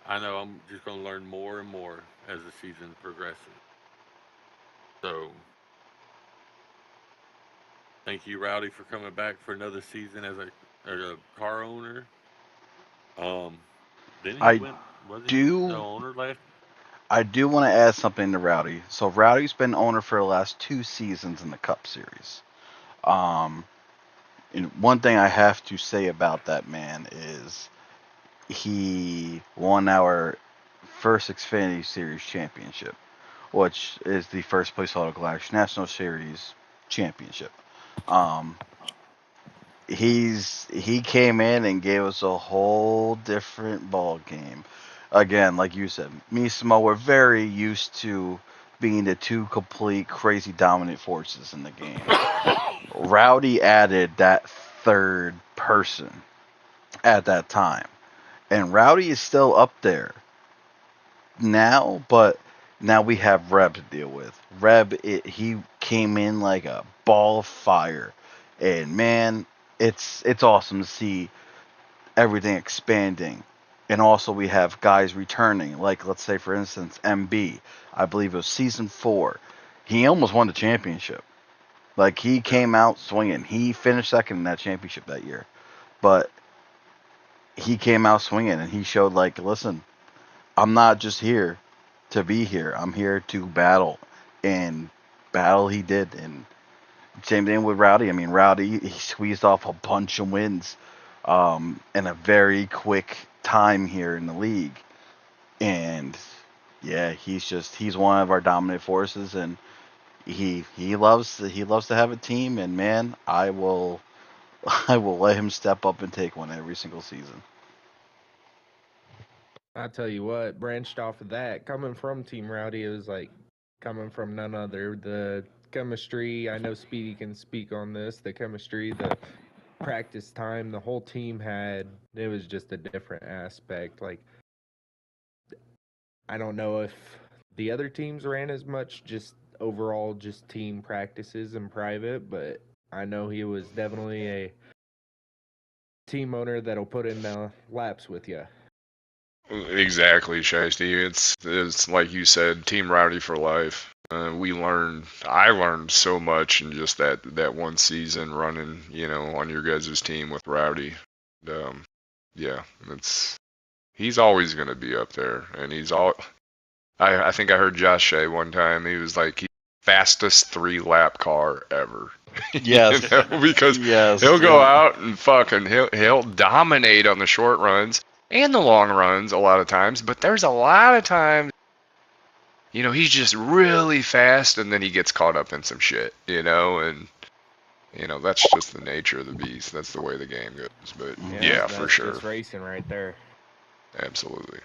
I know I'm just going to learn more and more as the season progresses. So, thank you, Rowdy, for coming back for another season as a car owner. Um, then he I went. Was he the do owner last? I do want to add something to Rowdy. So Rowdy's been owner for the last 2 seasons in the Cup Series. Um, and one thing I have to say about that man is he won our first Xfinity Series championship, which is the first place Auto Clash National Series championship. Um, he came in and gave us a whole different ball game. Again, like you said, me and Samo were very used to being the two complete crazy dominant forces in the game. Rowdy added that third person at that time. And Rowdy is still up there now, but now we have Reb to deal with. He came in like a ball of fire. And man, it's awesome to see everything expanding. And also we have guys returning, like let's say for instance MB. I believe it was season 4. He almost won the championship. Like he Yeah. came out swinging. He finished second in that championship that year, but he came out swinging and he showed like, listen, I'm not just here to be here. I'm here to battle, and battle he did. And same thing with Rowdy. I mean, Rowdy he squeezed off a bunch of wins in a very quick time here in the league. And yeah, he's one of our dominant forces, and he loves to have a team. And man, I will I will let him step up and take one every single season. I tell you what, branched off of that, coming from Team Rowdy, it was like coming from none other. The chemistry, I know Speedy can speak on this. The chemistry, the practice time, the whole team had, it was just a different aspect. Like, I don't know if the other teams ran as much, just overall, just team practices in private, but I know he was definitely a team owner that'll put in the laps with you. Exactly, Shiesty. It's like you said, Team Rowdy for life. I learned so much in just that one season running, on your guys' team with Rowdy. Um, yeah, he's always gonna be up there, and I think I heard Josh say one time he was like he's fastest 3-lap car ever. Yes. Because Yes. he'll go Yep. out and fucking he'll dominate on the short runs and the long runs a lot of times, but there's a lot of times, he's just really fast and then he gets caught up in some shit, and that's just the nature of the beast. That's the way the game goes. But yeah, for that's sure. just racing right there. Absolutely.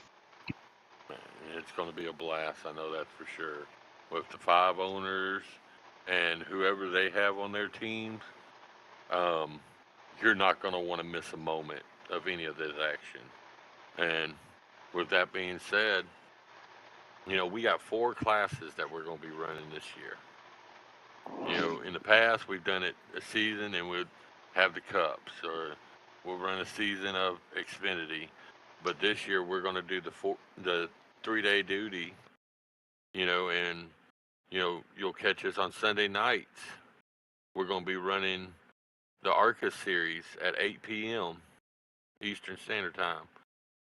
It's going to be a blast. I know that for sure. With the 5 owners and whoever they have on their teams, um, you're not going to want to miss a moment of any of this action. And with that being said, we got 4 classes that we're going to be running this year. In the past, we've done it a season and we'd have the cups, or we'll run a season of Xfinity. But this year, we're going to do the 3-day duty, and you'll catch us on Sunday nights. We're going to be running the ARCA series at 8 p.m. Eastern Standard Time,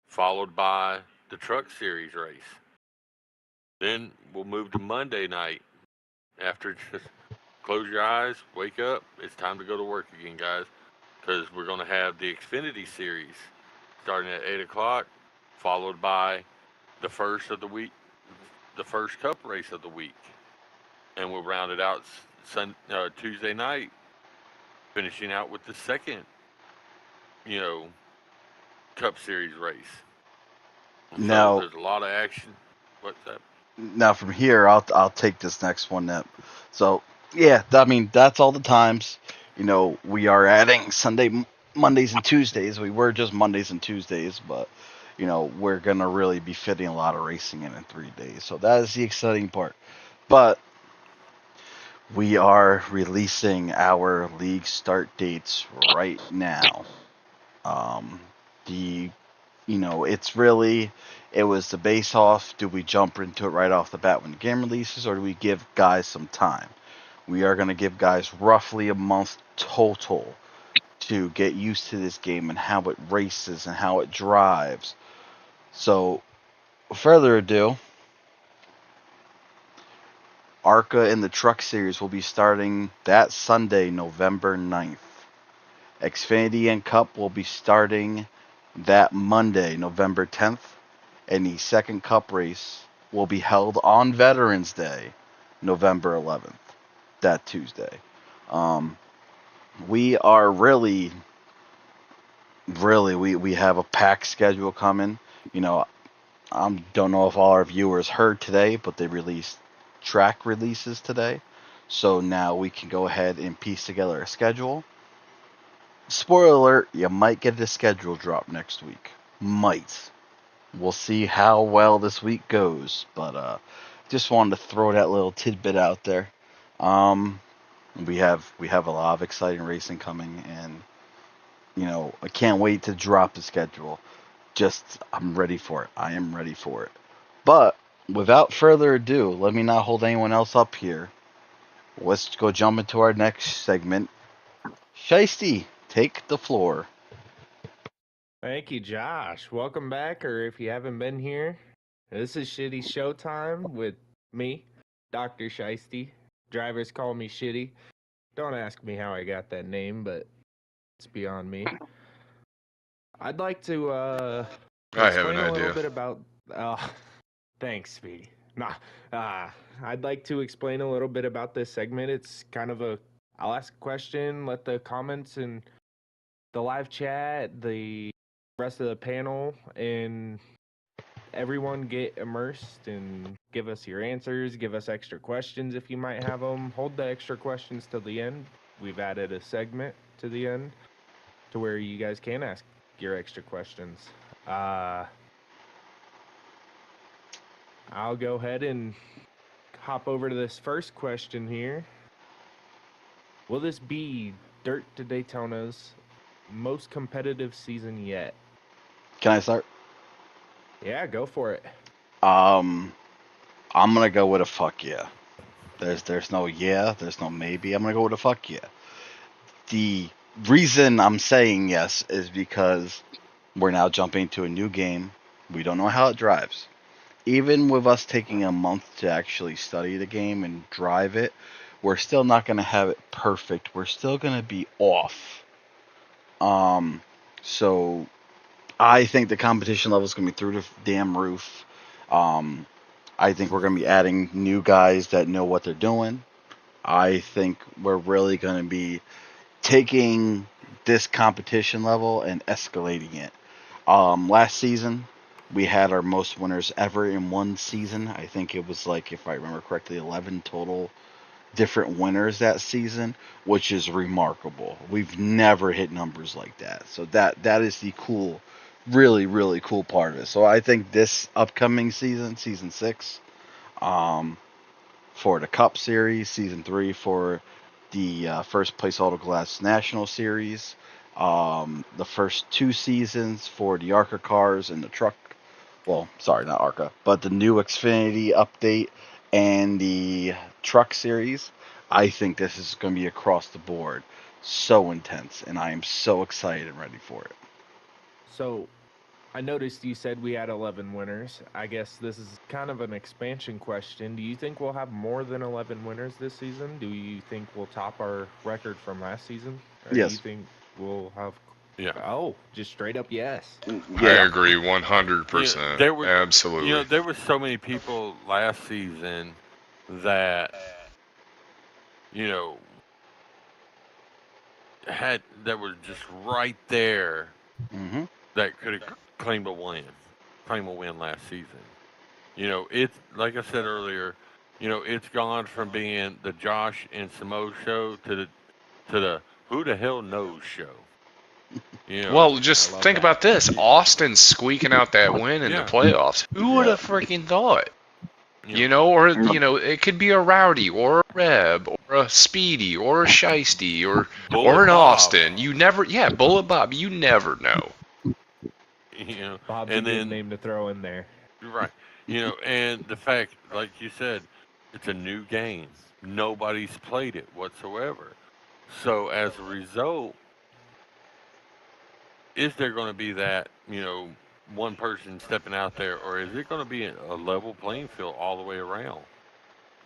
followed by the Truck Series race. Then we'll move to Monday night after just close your eyes, wake up. It's time to go to work again, guys, because we're going to have the Xfinity Series starting at 8 o'clock, followed by the first of the week, the first Cup race of the week. And we'll round it out Tuesday night, finishing out with the second, Cup Series race. Now, so there's a lot of action. What's that? now from here, I'll take this next one up. So yeah, I mean that's all the times. We are adding Sunday, Mondays, and Tuesdays. We were just Mondays and Tuesdays, but we're gonna really be fitting a lot of racing in 3 days. So that is the exciting part. But we are releasing our league start dates right now. The it was the base off. Do we jump into it right off the bat when the game releases, or do we give guys some time? We are going to give guys roughly a month total to get used to this game and how it races and how it drives. So, further ado, ARCA and the Truck Series will be starting that Sunday, November 9th. Xfinity and Cup will be starting that Monday, November 10th. And the second Cup race will be held on Veterans Day, November 11th, that Tuesday. We are really, we have a packed schedule coming. Don't know if all our viewers heard today, but they released track releases today. So now we can go ahead and piece together a schedule. Spoiler alert, you might get a schedule drop next week. Might. We'll see how well this week goes, but just wanted to throw that little tidbit out there. We have a lot of exciting racing coming, and I can't wait to drop the schedule. I'm ready for it. I am ready for it. But without further ado, let me not hold anyone else up here. Let's go jump into our next segment. Shiesty, take the floor. Thank you, Josh. Welcome back, or if you haven't been here, this is Shitty Showtime with me, Dr. Shiesty. Drivers call me Shitty. Don't ask me how I got that name, but it's beyond me. I'd like to I have explain an a little idea. bit about. Thanks, Speedy. I'd like to explain a little bit about this segment. It's kind of I'll ask a question, let the comments and the live chat, the rest of the panel, and everyone get immersed and give us your answers, give us extra questions if you might have them. Hold the extra questions till the end. We've added a segment to the end to where you guys can ask your extra questions. I'll go ahead and hop over to this first question here. Will this be Dirt to Daytona's most competitive season yet? Can I start? Yeah, go for it. I'm gonna go with a fuck yeah. There's no yeah, there's no maybe. I'm gonna go with a fuck yeah. The reason I'm saying yes is because we're now jumping to a new game. We don't know how it drives. even with us taking a month to actually study the game and drive it, we're still not going to have it perfect. We're still going to be off. So I think the competition level is going to be through the damn roof. I think we're going to be adding new guys that know what they're doing. I think we're really going to be taking this competition level and escalating it. Last season, we had our most winners ever in one season. I think it was like, if I remember correctly, 11 total different winners that season, which is remarkable. We've never hit numbers like that. So that is the cool, really, really cool part of it. So I think this upcoming season, season 6, for the Cup Series, season 3 for the first place Auto Glass National Series, the first 2 seasons for the ARCA cars and the truck. Well, sorry, not ARCA, but the new Xfinity update and the truck series. I think this is going to be across the board so intense, and I am so excited and ready for it. So, I noticed you said we had 11 winners. I guess this is kind of an expansion question. Do you think we'll have more than 11 winners this season? Do you think we'll top our record from last season? Or do you Yes. think we'll have... Yeah. Oh, just straight up yes. I agree 100%. There were, Absolutely. there were so many people last season that, that were just right there Mm-hmm. that could have claimed a win last season. It's like I said earlier, it's gone from being the Josh and Samo show to the who the hell knows show. Well, just think about this. Austin squeaking out that win in the Yeah. playoffs. Who would have freaking thought? Or, it could be a Rowdy or a Reb or a Speedy or a Shiesty or an Bob. Austin. You never, Bullet Bob, you never know. Bob's and a good then, name to throw in there. Right. And the fact, like you said, it's a new game. Nobody's played it whatsoever. So as a result, is there going to be that, one person stepping out there, or is it going to be a level playing field all the way around?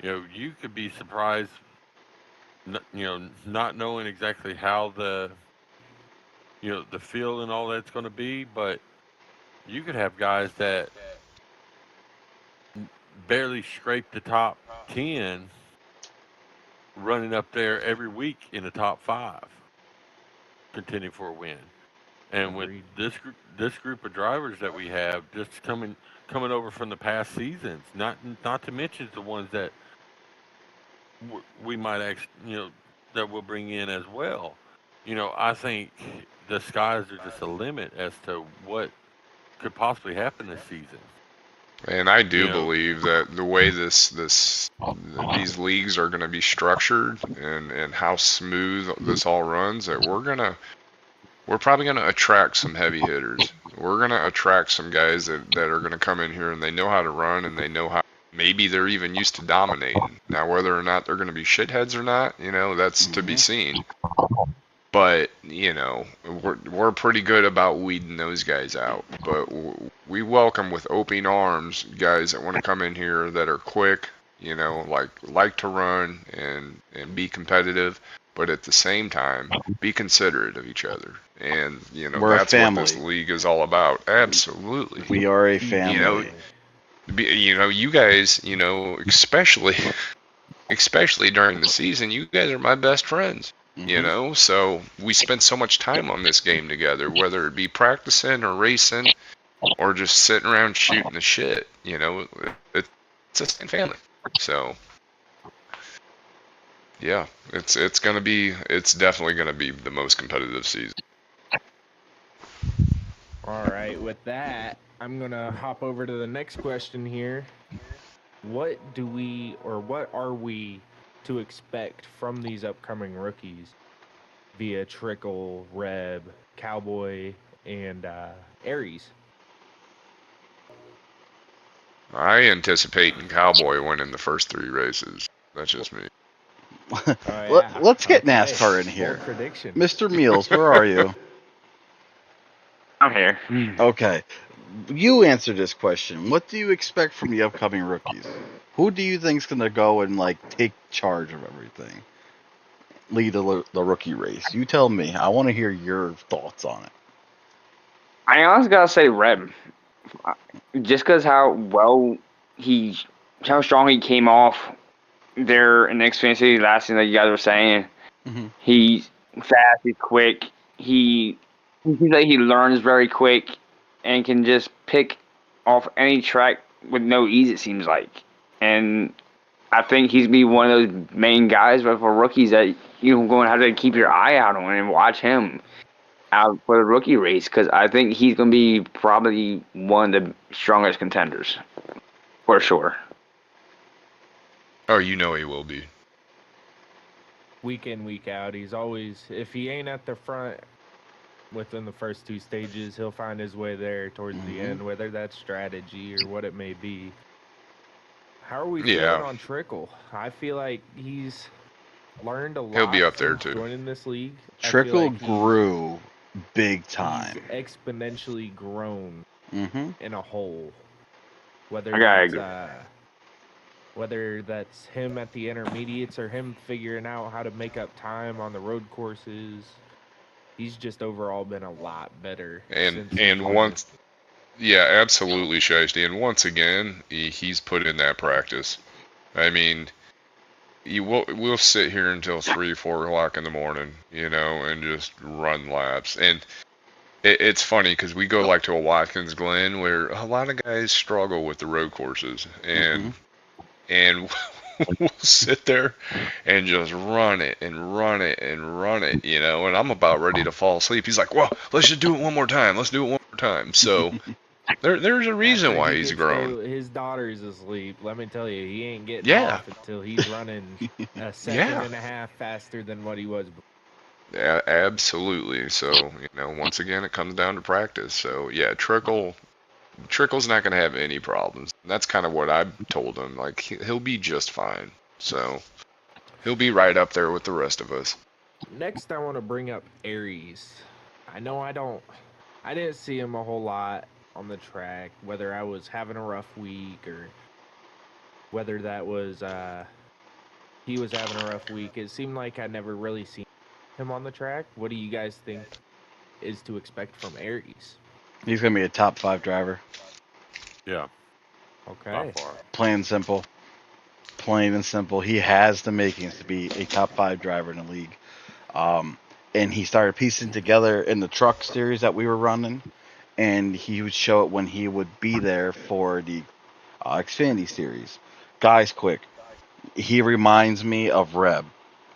You could be surprised, not knowing exactly how the field and all that's going to be, but you could have guys that barely scrape the top 10 running up there every week in the top 5, contending for a win. And with this group of drivers that we have, just coming over from the past seasons, not to mention the ones that we might actually, that we'll bring in as well. I think the skies are just a limit as to what could possibly happen this season. And I do believe that the way these leagues are going to be structured and how smooth this all runs, that we're probably going to attract some heavy hitters. We're going to attract some guys that are going to come in here and they know how to run and they know how. Maybe they're even used to dominating. Now, whether or not they're going to be shitheads or not, that's to be seen. But, we're pretty good about weeding those guys out. But we welcome with open arms guys that want to come in here that are quick, like to run and be competitive, but at the same time, be considerate of each other. And, We're that's what this league is all about. Absolutely. We are a family. You guys, especially during the season, you guys are my best friends. So we spend so much time on this game together, whether it be practicing or racing or just sitting around shooting the shit. It's the same family. So yeah, it's definitely gonna be the most competitive season. All right, with that, I'm gonna hop over to the next question here. What are we to expect from these upcoming rookies via Trickle, Reb, Cowboy, and Aries? I anticipate Cowboy winning the first 3 races. That's just me. Let's get NASCAR in here. Prediction. Mr. Meals, where are you? I'm here. Okay. you answer this question. What do you expect from the upcoming rookies? Who do you think's gonna go and like take charge of everything, lead the rookie race? You tell me. I want to hear your thoughts on it. I honestly gotta say Reb, just because how strong he came off there in the Xfinity last thing that you guys were saying. Mm-hmm. He's fast, he's quick. He seems like he learns very quick and can just pick off any track with no ease. It seems like, and I think he's gonna be one of those main guys, but for rookies that you're going to have to keep your eye out on and watch him out for the rookie race because I think he's going to be probably one of the strongest contenders for sure. Oh, you know he will be. Week in, week out, he's always, if he ain't at the front within the first two stages, he'll find his way there towards the end, whether that's strategy or what it may be. How are we feeling on Trickle? I feel like he's learned a lot. He'll be up there too. Joining this league, Trickle grew big time. He's exponentially grown in a whole. Whether that's him at the intermediates or him figuring out how to make up time on the road courses, he's just overall been a lot better. Yeah, absolutely, Shiesty. And once again, he's put in that practice. I mean, we'll sit here until 3, 4 o'clock in the morning, and just run laps. And it's funny because we go like to a Watkins Glen where a lot of guys struggle with the road courses, and we'll sit there and just run it and run it and run it, and I'm about ready to fall asleep. He's like, well, let's just do it one more time. Let's do it one more time. So there's a reason why he's grown. His daughter's asleep. Let me tell you, he ain't getting off until he's running a second and a half faster than what he was before. Yeah, absolutely. So, once again, it comes down to practice. So, yeah, Trickle's not going to have any problems. That's kind of what I've told him. Like, he'll be just fine. So, he'll be right up there with the rest of us. Next, I want to bring up Aries. I know I didn't see him a whole lot on the track, whether I was having a rough week or whether that was he was having a rough week. It seemed like I never really seen him on the track. What do you guys think is to expect from Aries? He's gonna be a top 5 driver. Yeah. Okay. Plain and simple. Plain and simple. He has the makings to be a top 5 driver in the league. And he started piecing together in the truck series that we were running, and he would show it when he would be there for the Xfinity series. Guys, quick. He reminds me of Reb.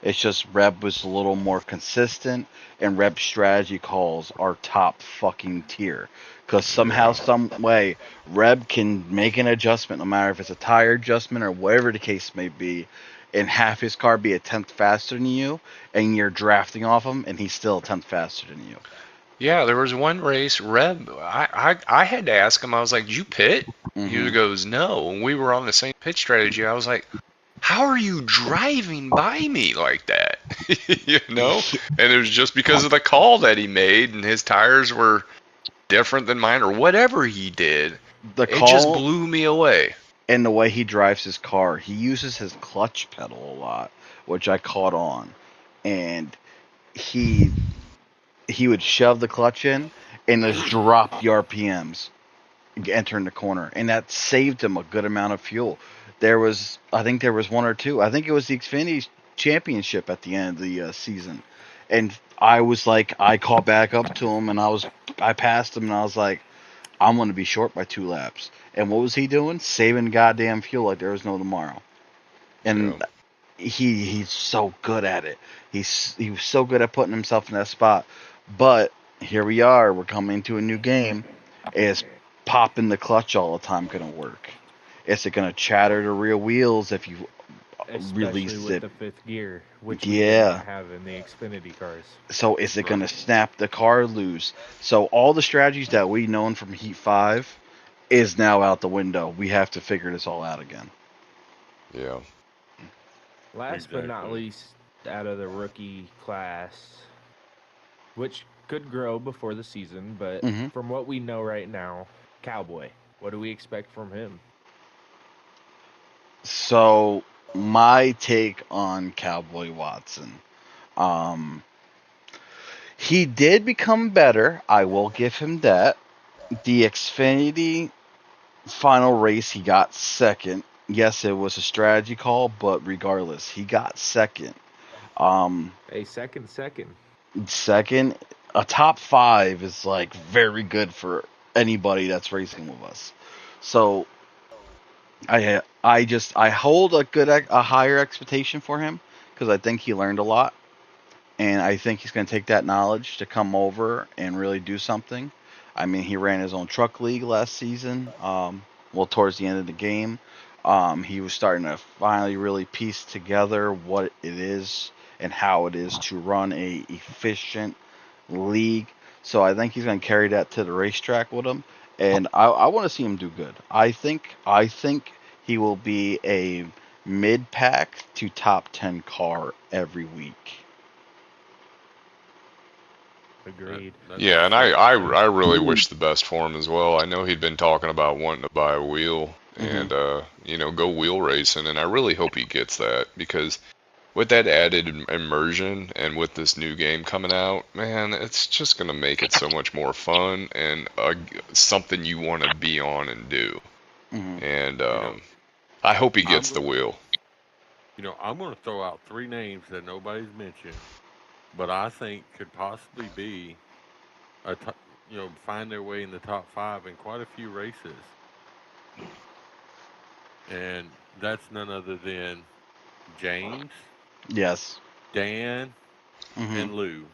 It's just Reb was a little more consistent, and Reb's strategy calls are top fucking tier. Because somehow, some way, Reb can make an adjustment, no matter if it's a tire adjustment or whatever the case may be, and have his car be a tenth faster than you, and you're drafting off him, and he's still a tenth faster than you. Yeah, there was one race, Reb, I had to ask him, I was like, did you pit? He goes, no. And we were on the same pit strategy. I was like, how are you driving by me like that? And it was just because of the call that he made, and his tires were different than mine, or whatever he did. It just blew me away. And the way he drives his car, he uses his clutch pedal a lot, which I caught on. And he would shove the clutch in and just drop the RPMs entering the corner, and that saved him a good amount of fuel. I think there was one or two. I think it was the Xfinity Championship at the end of the season, and I was like, I caught back up to him, and I passed him, and I was like, I'm going to be short by 2 laps. And what was he doing? Saving goddamn fuel like there was no tomorrow. And he's so good at it. He was so good at putting himself in that spot. But here we are. We're coming to a new game. Is popping the clutch all the time going to work? Is it going to chatter the rear wheels if you release with it? The 5th gear, which we didn't have in the Xfinity cars. So is it going to snap the car loose? So all the strategies that we known from Heat 5 is now out the window. We have to figure this all out again. Yeah. Last but not least, out of the rookie class, which could grow before the season, but from what we know right now, Cowboy. What do we expect from him? So my take on Cowboy Watson. Um, he did become better. I will give him that. The Xfinity final race, he got second. Yes, it was a strategy call, but regardless, he got second. Um, A second. Second, a top five is like very good for anybody that's racing with us. So I hold a higher expectation for him because I think he learned a lot, and I think he's going to take that knowledge to come over and really do something. I mean, he ran his own truck league last season. Well, towards the end of the game, he was starting to finally really piece together what it is and how it is to run a efficient league. So I think he's going to carry that to the racetrack with him, and I want to see him do good. I think he will be a mid pack to top 10 car every week. Agreed. Yeah, and I really wish the best for him as well. I know he'd been talking about wanting to buy a wheel and go wheel racing, and I really hope he gets that because with that added immersion and with this new game coming out, man, it's just gonna make it so much more fun and something you want to be on and do. Mm-hmm. And I hope he gets the wheel. I'm going to throw out 3 names that nobody's mentioned, but I think could possibly be find their way in the top 5 in quite a few races, and that's none other than James, Yes. Dan, Mm-hmm. and Lou.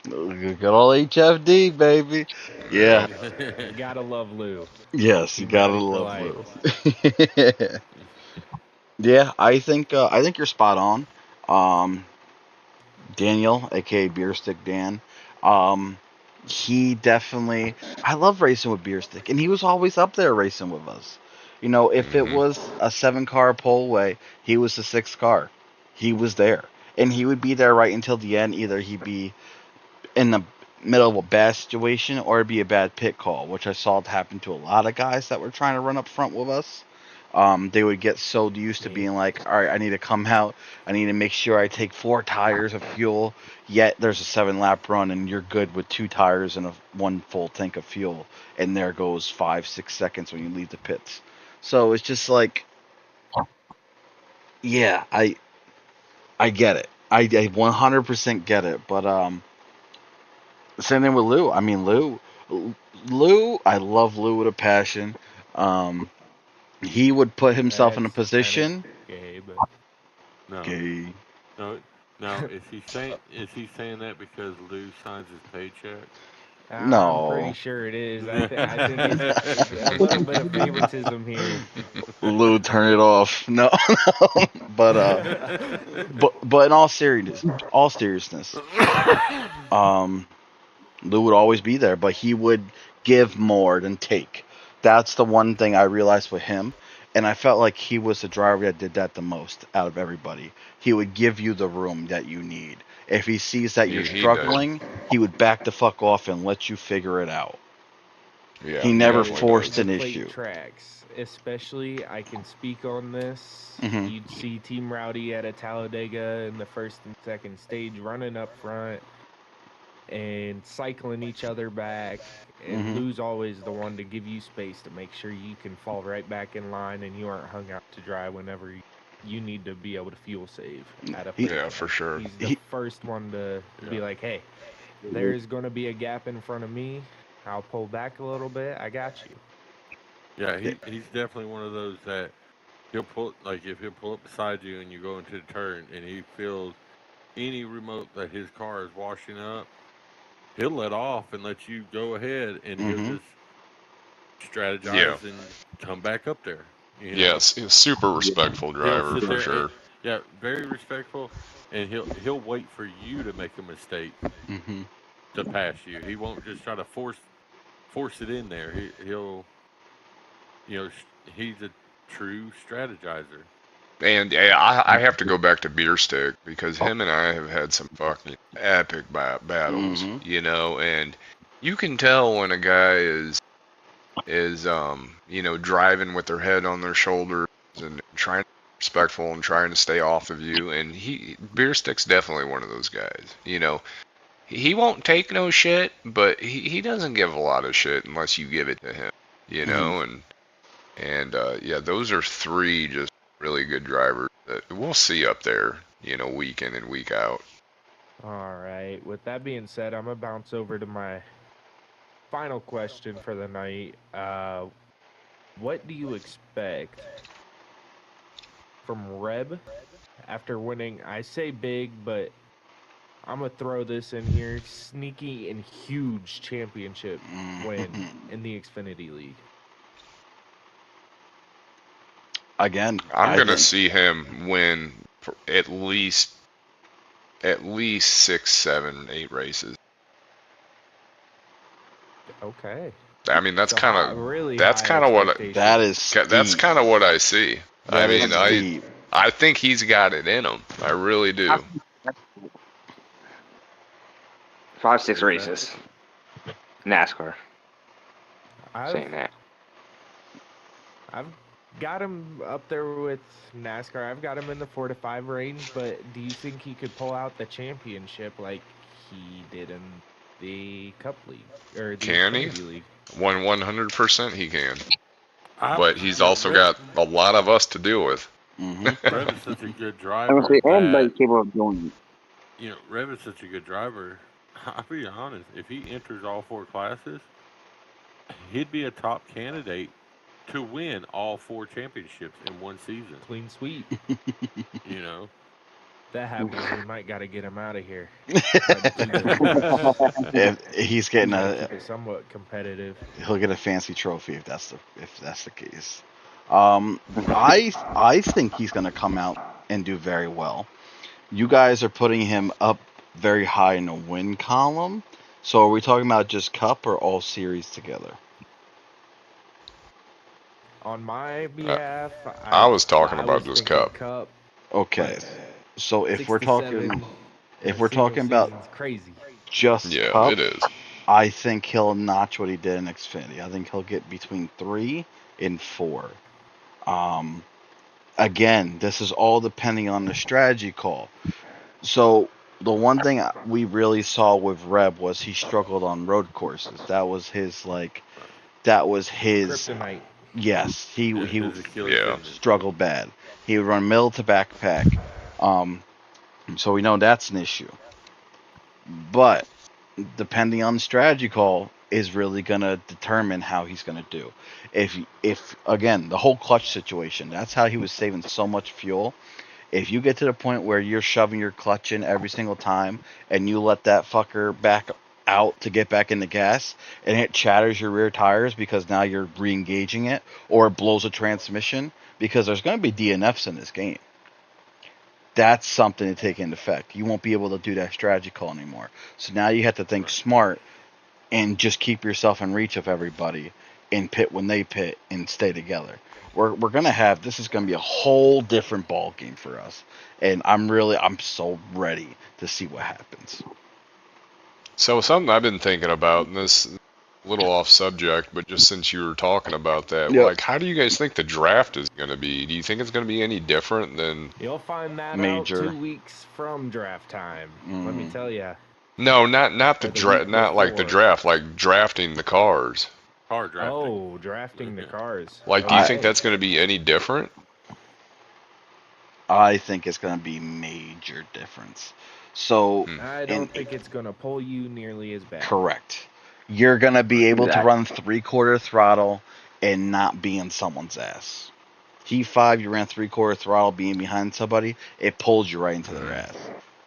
Good old HFD, baby. Yeah. You gotta love Lou. Yes, you Team gotta Rowdy for love life. Lou. Yeah, I think you're spot on. Um, Daniel, aka Beer Stick Dan. Um, he definitely. I love racing with Beer Stick, and he was always up there racing with us. You know, if it Hmm. was a 7 car pole way, he was the 6th car. He was there, and he would be there right until the end. Either he'd be in the middle of a bad situation or it'd be a bad pit call, which I saw it happen to a lot of guys that were trying to run up front with us. They would get so used to Me. being like, all right, I need to come out. I need to make sure I take 4 tires of fuel. Yet there's a 7 lap run, and you're good with 2 tires and one full tank of fuel. And there goes 5, 6 seconds when you leave the pits. So it's just like, yeah, I get it. I 100% get it. But same thing with Lou. I mean, Lou, I love Lou with a passion. Um, he would put himself in a That's kind of position. gay, but No, Okay. no. Now, is he saying that because Lou signs his paycheck? I'm pretty No, sure it is. I think it's a little bit of favoritism here. Lou, turn it off. No, no. But in all seriousness, um, Lou would always be there, but he would give more than take. That's the one thing I realized with him, and I felt like he was the driver that did that the most out of everybody. He would give you the room that you need. If he sees that you're He did. struggling, he would back the fuck off and let you figure it out. Yeah, He he never definitely forced does. The an plate issue. tracks, especially, I can speak on this. Hmm. You'd see Team Rowdy at a Talladega in the first and second stage running up front and cycling each other back. And Hmm. Lou's always the one to give you space to make sure you can fall right back in line and you aren't hung out to dry whenever you need to be able to fuel save at a He, Yeah, freeway. for sure. He's the he, first one to be Yeah, like, hey, there's going to be a gap in front of me. I'll pull back a little bit. I got you. yeah. He's definitely one of those that he'll pull up beside you and you go into the turn and he feels any remote that his car is washing up, he'll let off and let you go ahead, and he'll hmm just Yeah. strategize and come back up there. Yes, he's a super respectful He'll driver sit for there and sure. yeah, very respectful, and he'll wait for you to make a mistake hmm to pass you. He won't just try to force it in there. He'll he's a true strategizer. And yeah, I have to go back to Beer Stick because him and I have had some fucking epic battles, hmm and you can tell when a guy is is driving with their head on their shoulders and trying to be respectful and trying to stay off of you. And Beer Stick's definitely one of those guys. He won't take no shit, but he doesn't give a lot of shit unless you give it to him. And yeah, those are three just really good drivers that we'll see up there, week in and week out. All right. With that being said, I'm gonna bounce over to my final question for the night. What do you expect from Reb after winning? I say big, but I'm gonna throw this in here: sneaky and huge championship win in the Xfinity League. Again, I'm gonna see him win for at least 6, 7, 8 races. Okay. I mean, that's So kind of really that's high kind of what expectations. that's kind of what I see. That I is mean, steep. I think he's got it in him. I really do. 5, 6 races. NASCAR. Saying that. I've got him up there with NASCAR. I've got him in the 4 to 5 range, but do you think he could pull out the championship like he did in the Cup League or the Can he? Xfinity League? 100% he can. But he's also got a lot of us to deal with. Rev is such a good I driver. would say everybody's That, capable of doing it. Rev is such a good driver. I'll be honest. If he enters all 4 classes, he'd be a top candidate to win all 4 championships in one season. Clean sweep. You know, That happens, we might got to get him out of here. If he's getting keep it somewhat competitive. he'll get a fancy trophy if that's the case. I think he's gonna come out and do very well. You guys are putting him up very high in the win column. So are we talking about just Cup or all series together? On my behalf, I was talking I about was just Cup. Okay. So if we're 67 talking in a single about season's crazy. just Yeah, Cup, it is. I think he'll notch what he did in Xfinity. I think he'll get between 3 and 4. Again, this is all depending on the strategy call. So the one thing we really saw with Reb was he struggled on road courses. That was his Kryptonite. yes, he his Achilles tendon. struggled bad. He would run middle to backpack. So we know that's an issue. But depending on the strategy call is really gonna determine how he's gonna do. If again the whole clutch situation, that's how he was saving so much fuel. If you get to the point where you're shoving your clutch in every single time and you let that fucker back out to get back in the gas and it chatters your rear tires because now you're re-engaging it, or it blows a transmission, because there's going to be DNFs in this game. That's something to take into effect. You won't be able to do that strategy call anymore. So now you have to think smart and just keep yourself in reach of everybody and pit when they pit and stay together. We're gonna have, this is gonna be a whole different ball game for us, and I'm so ready to see what happens. So something I've been thinking about, and this is a little off subject, but just since you were talking about that, like, how do you guys think the draft is going to be? Do you think it's going to be any different than? You'll find that Major. out 2 weeks from draft time. Let me tell you. No, not the Or the draft, week not like the before. draft, like drafting the cars. Car drafting. Oh, drafting the cars. Like, do you think that's going to be any different? I think it's gonna be major difference. So I don't think it's going to pull you nearly as bad. correct. You're gonna be able to Exactly. run 3/4 throttle and not be in someone's ass. T5, you ran 3/4 throttle being behind somebody, it pulls you right into their ass.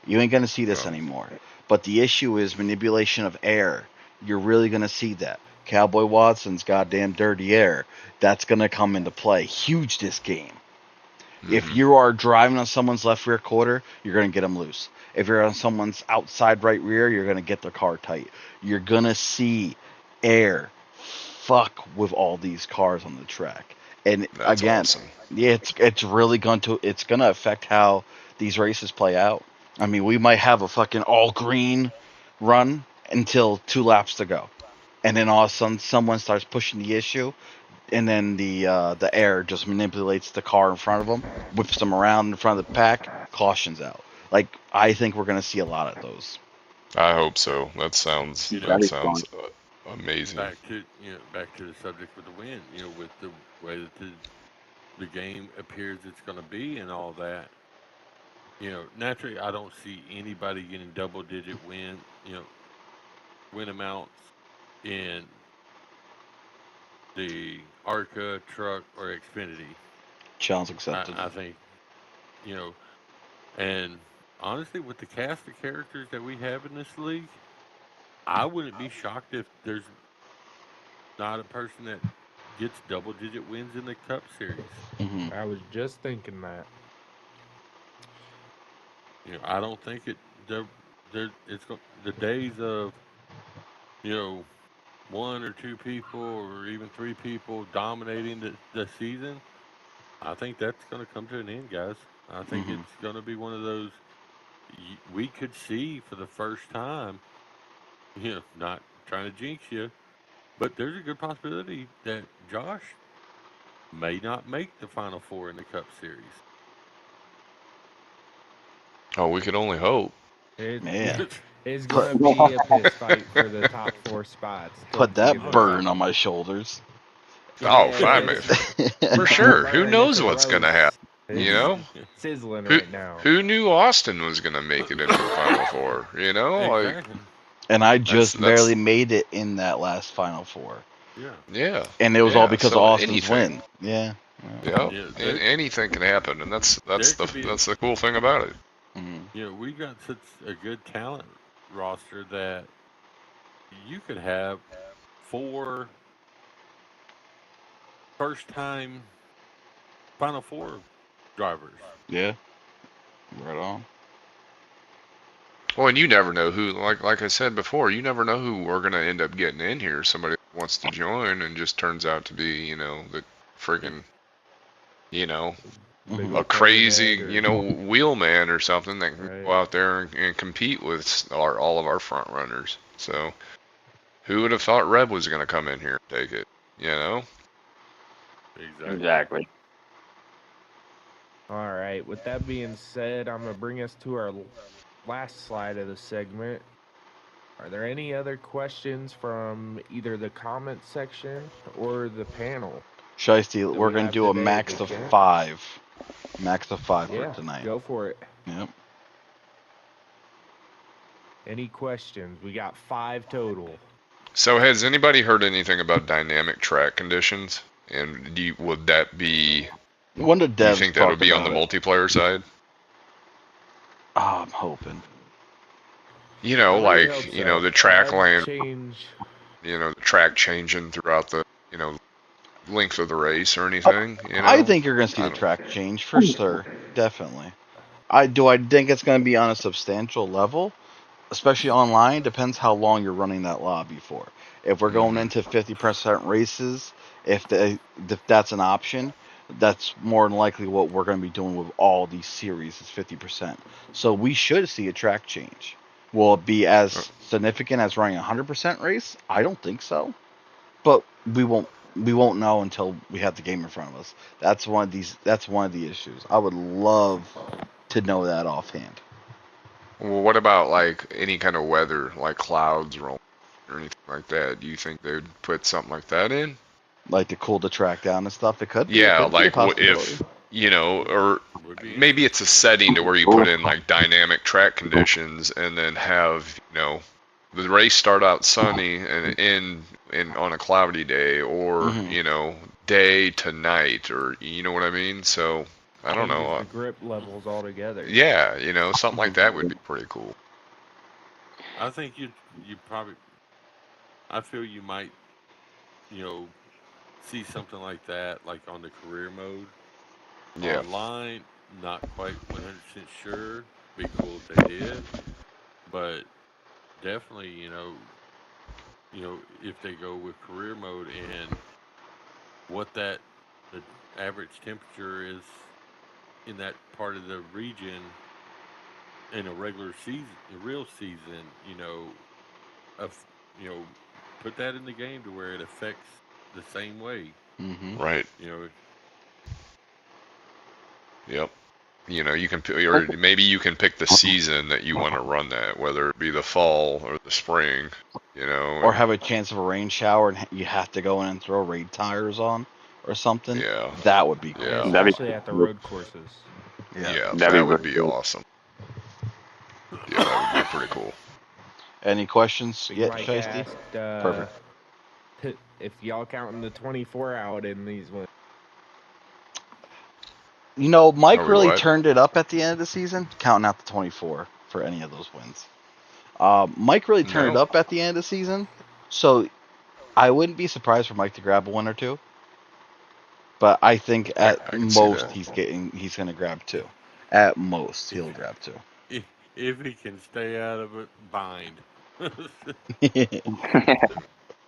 You ain't gonna see this anymore. But the issue is manipulation of air. You're really gonna see that. Cowboy Watson's goddamn dirty air. That's gonna come into play. Huge this game. If you are driving on someone's left rear quarter, you're going to get them loose. If you're on someone's outside right rear, you're going to get their car tight. You're going to see air fuck with all these cars on the track. And That's again, awesome. yeah, it's really going to affect how these races play out. I mean, we might have a fucking all green run until 2 laps to go. and then all of a sudden someone starts pushing the issue, and then the air just manipulates the car in front of them, whips them around in front of the pack, cautions out. Like I think we're gonna see a lot of those. I hope so. That sounds That'd be fun. amazing. Back to the subject with the win. With the way that the game appears it's going to be and all that. Naturally, I don't see anybody getting double digit win amounts in the Arca, Truck, or Xfinity. Challenge accepted. I think, you know, and honestly, with the cast of characters that we have in this league, I wouldn't be shocked if there's not a person that gets double digit wins in the Cup Series. Hmm. I was just thinking that. I don't think the days of you know one or two people or even three people dominating the season. I think that's going to come to an end, guys. I think Hmm. it's going to be one of those we could see for the first time. Not trying to jinx you, but there's a good possibility that Josh may not make the Final Four in the Cup Series. Oh, we could only hope. It Man, is put going to be a piss fight for the top 4 spots. put Don't forget that Oh, that. yeah. burden on my shoulders. Oh, Yeah, fine, it's for not a sure. Who burn, it's knows a what's gonna happen? roast. You It's know, sizzling who right now. who knew Austin was gonna make it into the Final Four? Like Exactly. And I that's just barely made it in that last Final Four. Yeah. yeah, And it was all yeah. because of So Austin's anything, win. Yeah. yeah, Yeah. and anything can happen, and that's There the could be. that's the cool thing about it. Hmm. We got such a good talent roster that you could have four first time Final Four drivers. Yeah. Right on. Well, and you never know who, like I said before, you never know who we're gonna end up getting in here. Somebody wants to join and just turns out to be, the friggin', you know, Big Hmm. a old conehead crazy, wheelman or something that can right. go out there and compete with all of our front runners. So, who would have thought Reb was gonna come in here and take it? You know? Exactly. All right. With that being said, I'm going to bring us to our last slide of the segment. Are there any other questions from either the comment section or the panel Shiesty, that we're we gonna have do a today, max Big of Champ? 5. Max of 5 for Yeah, tonight. go for it. Yep. Any questions? We got 5 total. So, has anybody heard anything about dynamic track conditions? And would that be? One of the Do you devs think that would talked be on the about it. multiplayer side? Oh, I'm hoping. I really hope Like, so. the track That'd lane, change. the track changing throughout the, length of the race or anything, I think you're gonna see I the don't. track change for sure. Definitely. I think it's gonna be on a substantial level, especially online. Depends how long you're running that lobby for. If we're going Hmm. into 50% races, if that's an option, that's more than likely what we're going to be doing with all these series is 50%. So we should see a track change. Will it be as significant as running a 100% race? I don't think so, but we won't know until we have the game in front of us. That's one of the issues. I would love to know that offhand. Well, what about like any kind of weather, like clouds rolling or anything like that? Do you think they'd put something like that in? Like to cool the track down and stuff. It Yeah, could be a like possibility. if, or Would be maybe it's a interesting. setting to where you put in like dynamic track conditions and then have, the race start out sunny and end on a cloudy day, or, Hmm. day to night, or you know what I mean? So, I don't Changes know. the grip levels altogether. Yeah, something like Hmm. that would be pretty cool. I think you probably. I feel you might you know see something like that like on the career mode Yeah. online. Not quite 100% sure. Be cool if they did, but definitely if they go with career mode and what the average temperature is in that part of the region in a regular season, a real season, of you know put that in the game to where it affects the same way. Mm-hmm. Right. You know, Yep. You can, or maybe you can pick the season that you want to run that, whether it be the fall or the spring. Or And have a chance of a rain shower and you have to go in and throw raid tires on or something. yeah, That would be cool. yeah, Especially at the road courses. yeah, That'd that be would pretty be cool. awesome. Yeah, that would be pretty cool. Any questions Big yet, Mike Shiesty? asked Perfect. if y'all counting the 24 out in these ones. Mike Are we really what? turned it up at the end of the season, counting out the 24 for any of those wins. Mike really turned it No. up at the end of the season, so I wouldn't be surprised for Mike to grab a win or two. But I think I at can see most that. he's gonna grab two. At most he'll grab two. if he can stay out of it, bind.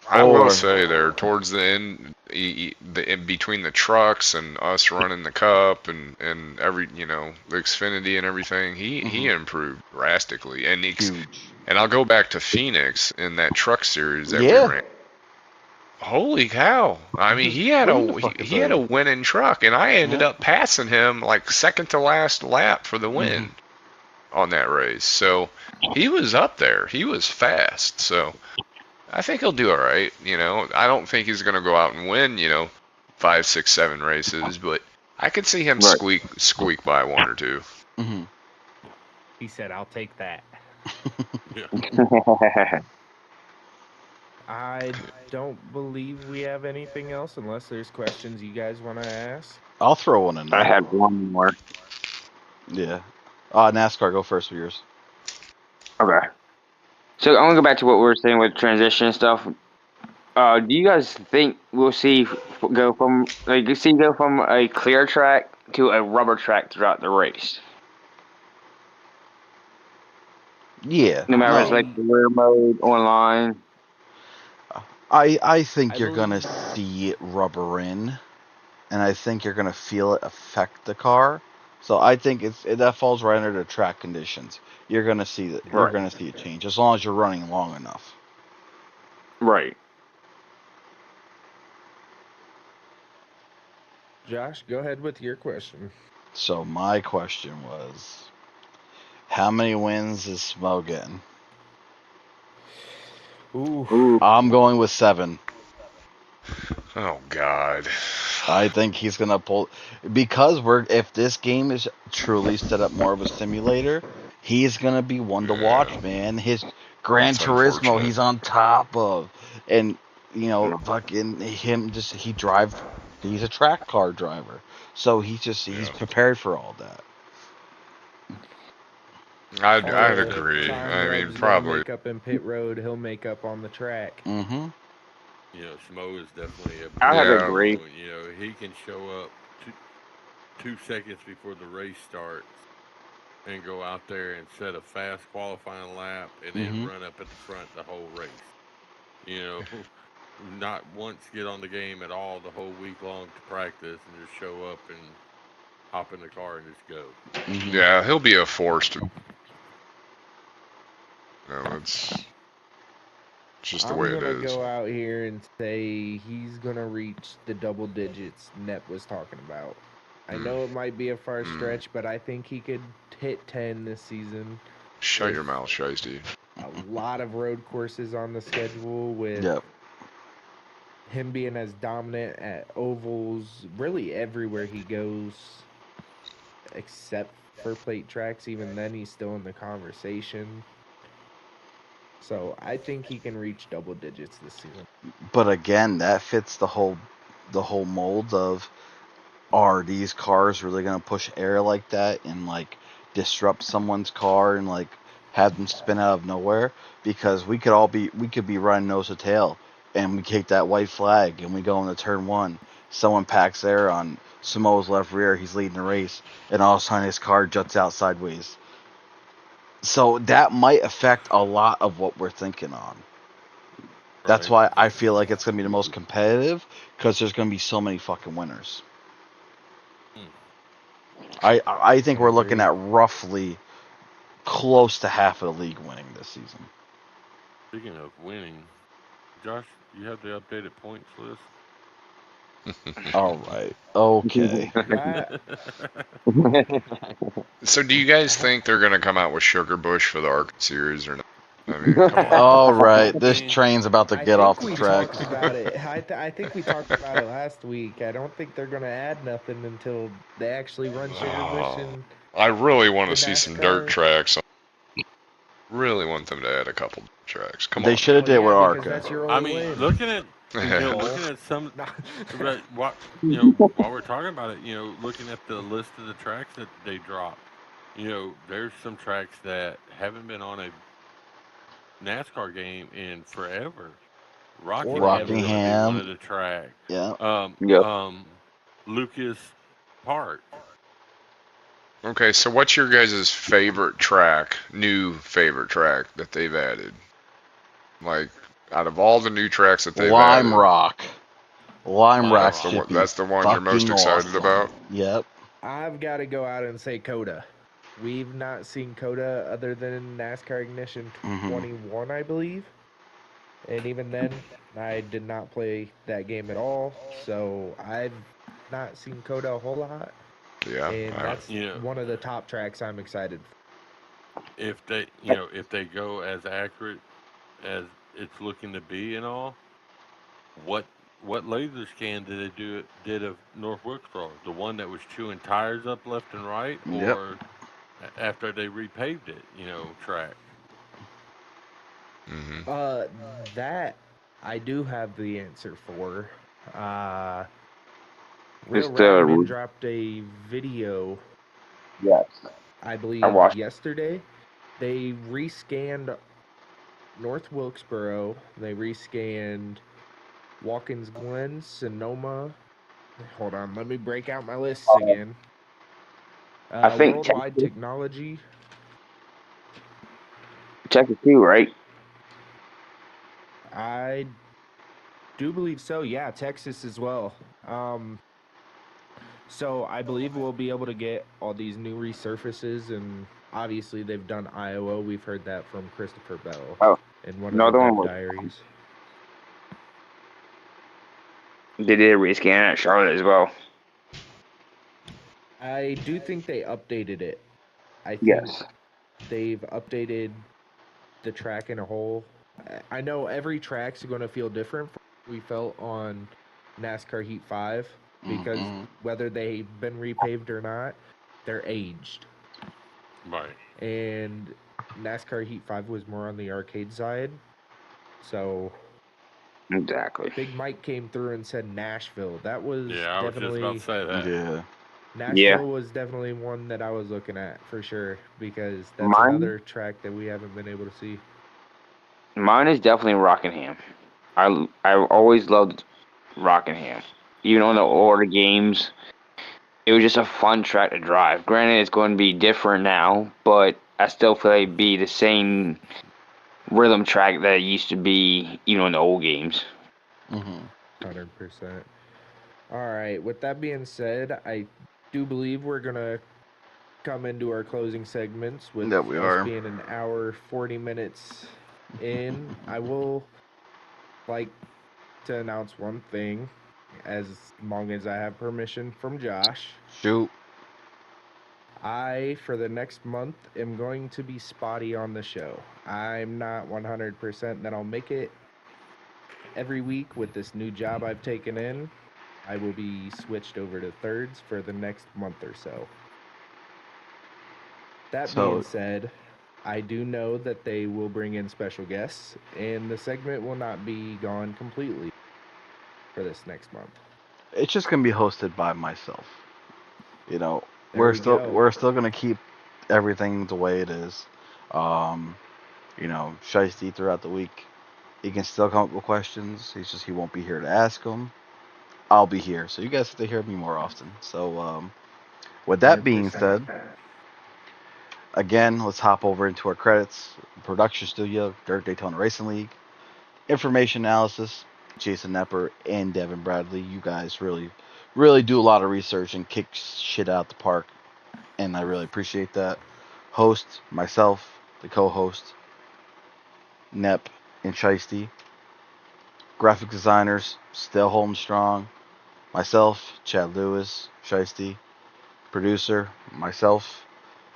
I will Or say there towards the end, in between the trucks and us running the cup and every the Xfinity and everything, he improved drastically. huge. And I'll go back to Phoenix in that truck series that we Yeah. ran. Holy cow! I mean, Just he had bring the a fucking he had a thing. winning truck, and I ended Yeah. up passing him like second to last lap for the win on that race. So he was up there. He was fast. So I think he'll do all right. I don't think he's going to go out and win, 5, 6, 7 races, but I could see him Right. squeak by one or two. Mm-hmm. He said, "I'll take that." Yeah. I don't believe we have anything else unless there's questions you guys want to ask. I'll throw one in I there. had one more. Yeah. NASCAR, go first with yours. Okay. So I want to go back to what we were saying with transition and stuff. Do you guys think we'll see go from a clear track to a rubber track throughout the race? Yeah. No matter if it's No. like career mode, online. I think I you're gonna believe see it rubber in, and I think you're gonna feel it affect the car. So I think that falls right under the track conditions. You're gonna see that. You're Right. gonna see a change as long as you're running long enough. Right. Josh, go ahead with your question. So my question was, how many wins is Smo getting? Ooh, Ooh. I'm going with 7. Oh God. I think he's gonna pull because if this game is truly set up more of a simulator, he's gonna be one to Yeah, watch, man. His Gran it's Turismo, unfortunate. he's on top of, and fucking him just he's a track car driver, so he's Yeah, prepared for all that. I'd Smoke's all agree. definitely time I mean, Rev's gonna probably. make up in pit road. He'll make up on the track. Mm-hmm. Smo is definitely a I have to big Yeah, agree. unknown. He can show up 2 seconds before the race starts and go out there and set a fast qualifying lap and then Mm-hmm. run up at the front the whole race. You know, not once get on the game at all the whole week long to practice and just show up and hop in the car and just go. Mm-hmm. yeah, he'll be a force to. It's just the I'm way it gonna is. go out here and say he's gonna reach the double digits Nep was talking about. I Mm, know it might be a far mm. stretch, but I think he could hit 10 this season Shut with your mouth, Shiesty. a lot of road courses on the schedule, with Yep. him being as dominant at ovals, really everywhere he goes, except for plate tracks. Even then, he's still in the conversation. So I think he can reach double digits this season. But again, that fits the whole mold of, are these cars really gonna push air like that and like disrupt someone's car and like have them spin out of nowhere? Because we could be running nose to tail and we take that white flag and we go into turn 1. Someone packs air on Samoa's left rear. He's leading the race, and all of a sudden his car juts out sideways. So that might affect a lot of what we're thinking on. That's Right. why I feel like it's gonna be the most competitive, because there's gonna be so many fucking winners. Hmm. I think I we're looking agree. at roughly close to half of the league winning this season. Speaking of winning, Josh, you have the updated points list. All right. Okay. That So, do you guys think they're going to come out with Sugar Bush for the Arc Series or not? I mean, come on. All right. I This mean, train's about to I get off think the we tracks. talked about it. I think we talked about it last week. I don't think they're gonna add nothing until they actually run Sugar Bush Oh, in I really want the to see some dirt NASCAR. tracks. Really want them to add a couple tracks. Come They on should have Well, did yeah, with because Arca. that's your I only mean, win. now. No, looking at some, no. but what while we're talking about it, looking at the list of the tracks that they dropped, there's some tracks that haven't been on a NASCAR game in forever. Rockingham is Forever. going to be one Rockingham. of the tracks. Yeah. Yep. Lucas Park. Okay, so what's your guys' favorite track, new favorite track that they've added? Like, out of all the new tracks that they've Lime added, Rock. Lime Lime Rock that's the Rock. should one. be That's the one you're most fucking excited awesome. about. Yep. I've got to go out and say Coda. We've not seen Coda other than NASCAR Ignition Hmm. 21, I believe. And even then, I did not play that game at all. So I've not seen Coda a whole lot. Yeah, And I, that's one of the top tracks I'm excited for. If they go as accurate as it's looking to be and all, what what laser scan did they did of North Wilkesboro? The one that was chewing tires up left and right, Yep. or after they repaved it, track? hmm Uh, that I do have the answer for. Uh, Real Just Ragman dropped a video, yes, I I believe, watched. yesterday. They rescanned North Wilkesboro. They rescanned Watkins Glen, Sonoma. Hold on, let me break out my lists again. I think Worldwide Technology. Texas too, right? I do believe so. Yeah, Texas as well. So I believe we'll be able to get all these new resurfaces, and obviously they've done Iowa. We've heard that from Christopher Bell Oh, in one of the another one Dev was Diaries. they did a rescan at Charlotte as well. I do think they updated it. I think Yes. they've updated the track in a whole. I know every track's going to feel different from what we felt on NASCAR Heat 5 because Hmm. whether they've been repaved or not, they're aged. Right. And NASCAR Heat 5 was more on the arcade side. So Exactly. Big Mike came through and said Nashville. That was Yeah, I was just about definitely to say that. Yeah. Nashville was definitely one that I was looking at for sure because that's Mine, another track that we haven't been able to see. mine is definitely Rockingham. I always loved Rockingham. Even on the older games, it was just a fun track to drive. Granted, it's going to be different now, but I still feel like it'd be the same rhythm track that it used to be, even in the old games. Hmm. 100%. All right. With that being said, I do believe we're going to come into our closing segments with Yeah, we us are. being an hour, 40 minutes in. I will like to announce one thing as long as I have permission from Josh. Shoot. I, for the next month, am going to be spotty on the show. I'm not 100% that I'll make it every week with this new job I've taken in. I will be switched over to thirds for the next month or so. That being So said, I do know that they will bring in special guests, and the segment will not be gone completely for this next month. it's just gonna be hosted by myself. You know, There we go. we're still gonna keep everything the way it is. Um, Shiesty throughout the week, he can still come up with questions. He won't be here to ask them. I'll be here, so you guys have to hear me more often. So, with that being 100%. said, again, let's hop over into our credits. Production studio, Dirt Daytona Racing League. Information analysis, Jason Nepper and Devin Bradley. You guys really, really do a lot of research and kick shit out the park, and I really appreciate that. Host, myself, the co-host, Nep and Shiesty. graphic designers, still holding strong. Myself, Chad Lewis, Shiesty, producer, myself.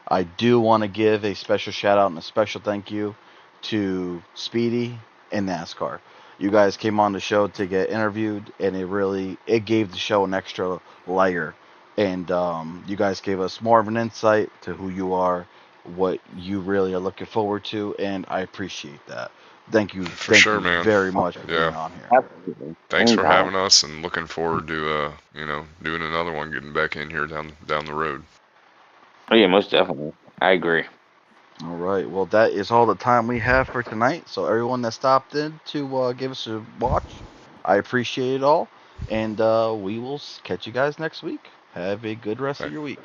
I do want to give a special shout out and a special thank you to Speedy and NASCAR. You guys came on the show to get interviewed, and it gave the show an extra layer. And you guys gave us more of an insight to who you are, what you really are looking forward to, and I appreciate that. For thank sure, you man. very much for Yeah. being on here. Absolutely. Thanks for Anytime. having us, and looking forward to doing another one, getting back in here down the road. Oh, yeah, most definitely. I agree. All right. Well, that is all the time we have for tonight. So everyone that stopped in to give us a watch, I appreciate it all, and we will catch you guys next week. Have a good rest of your week.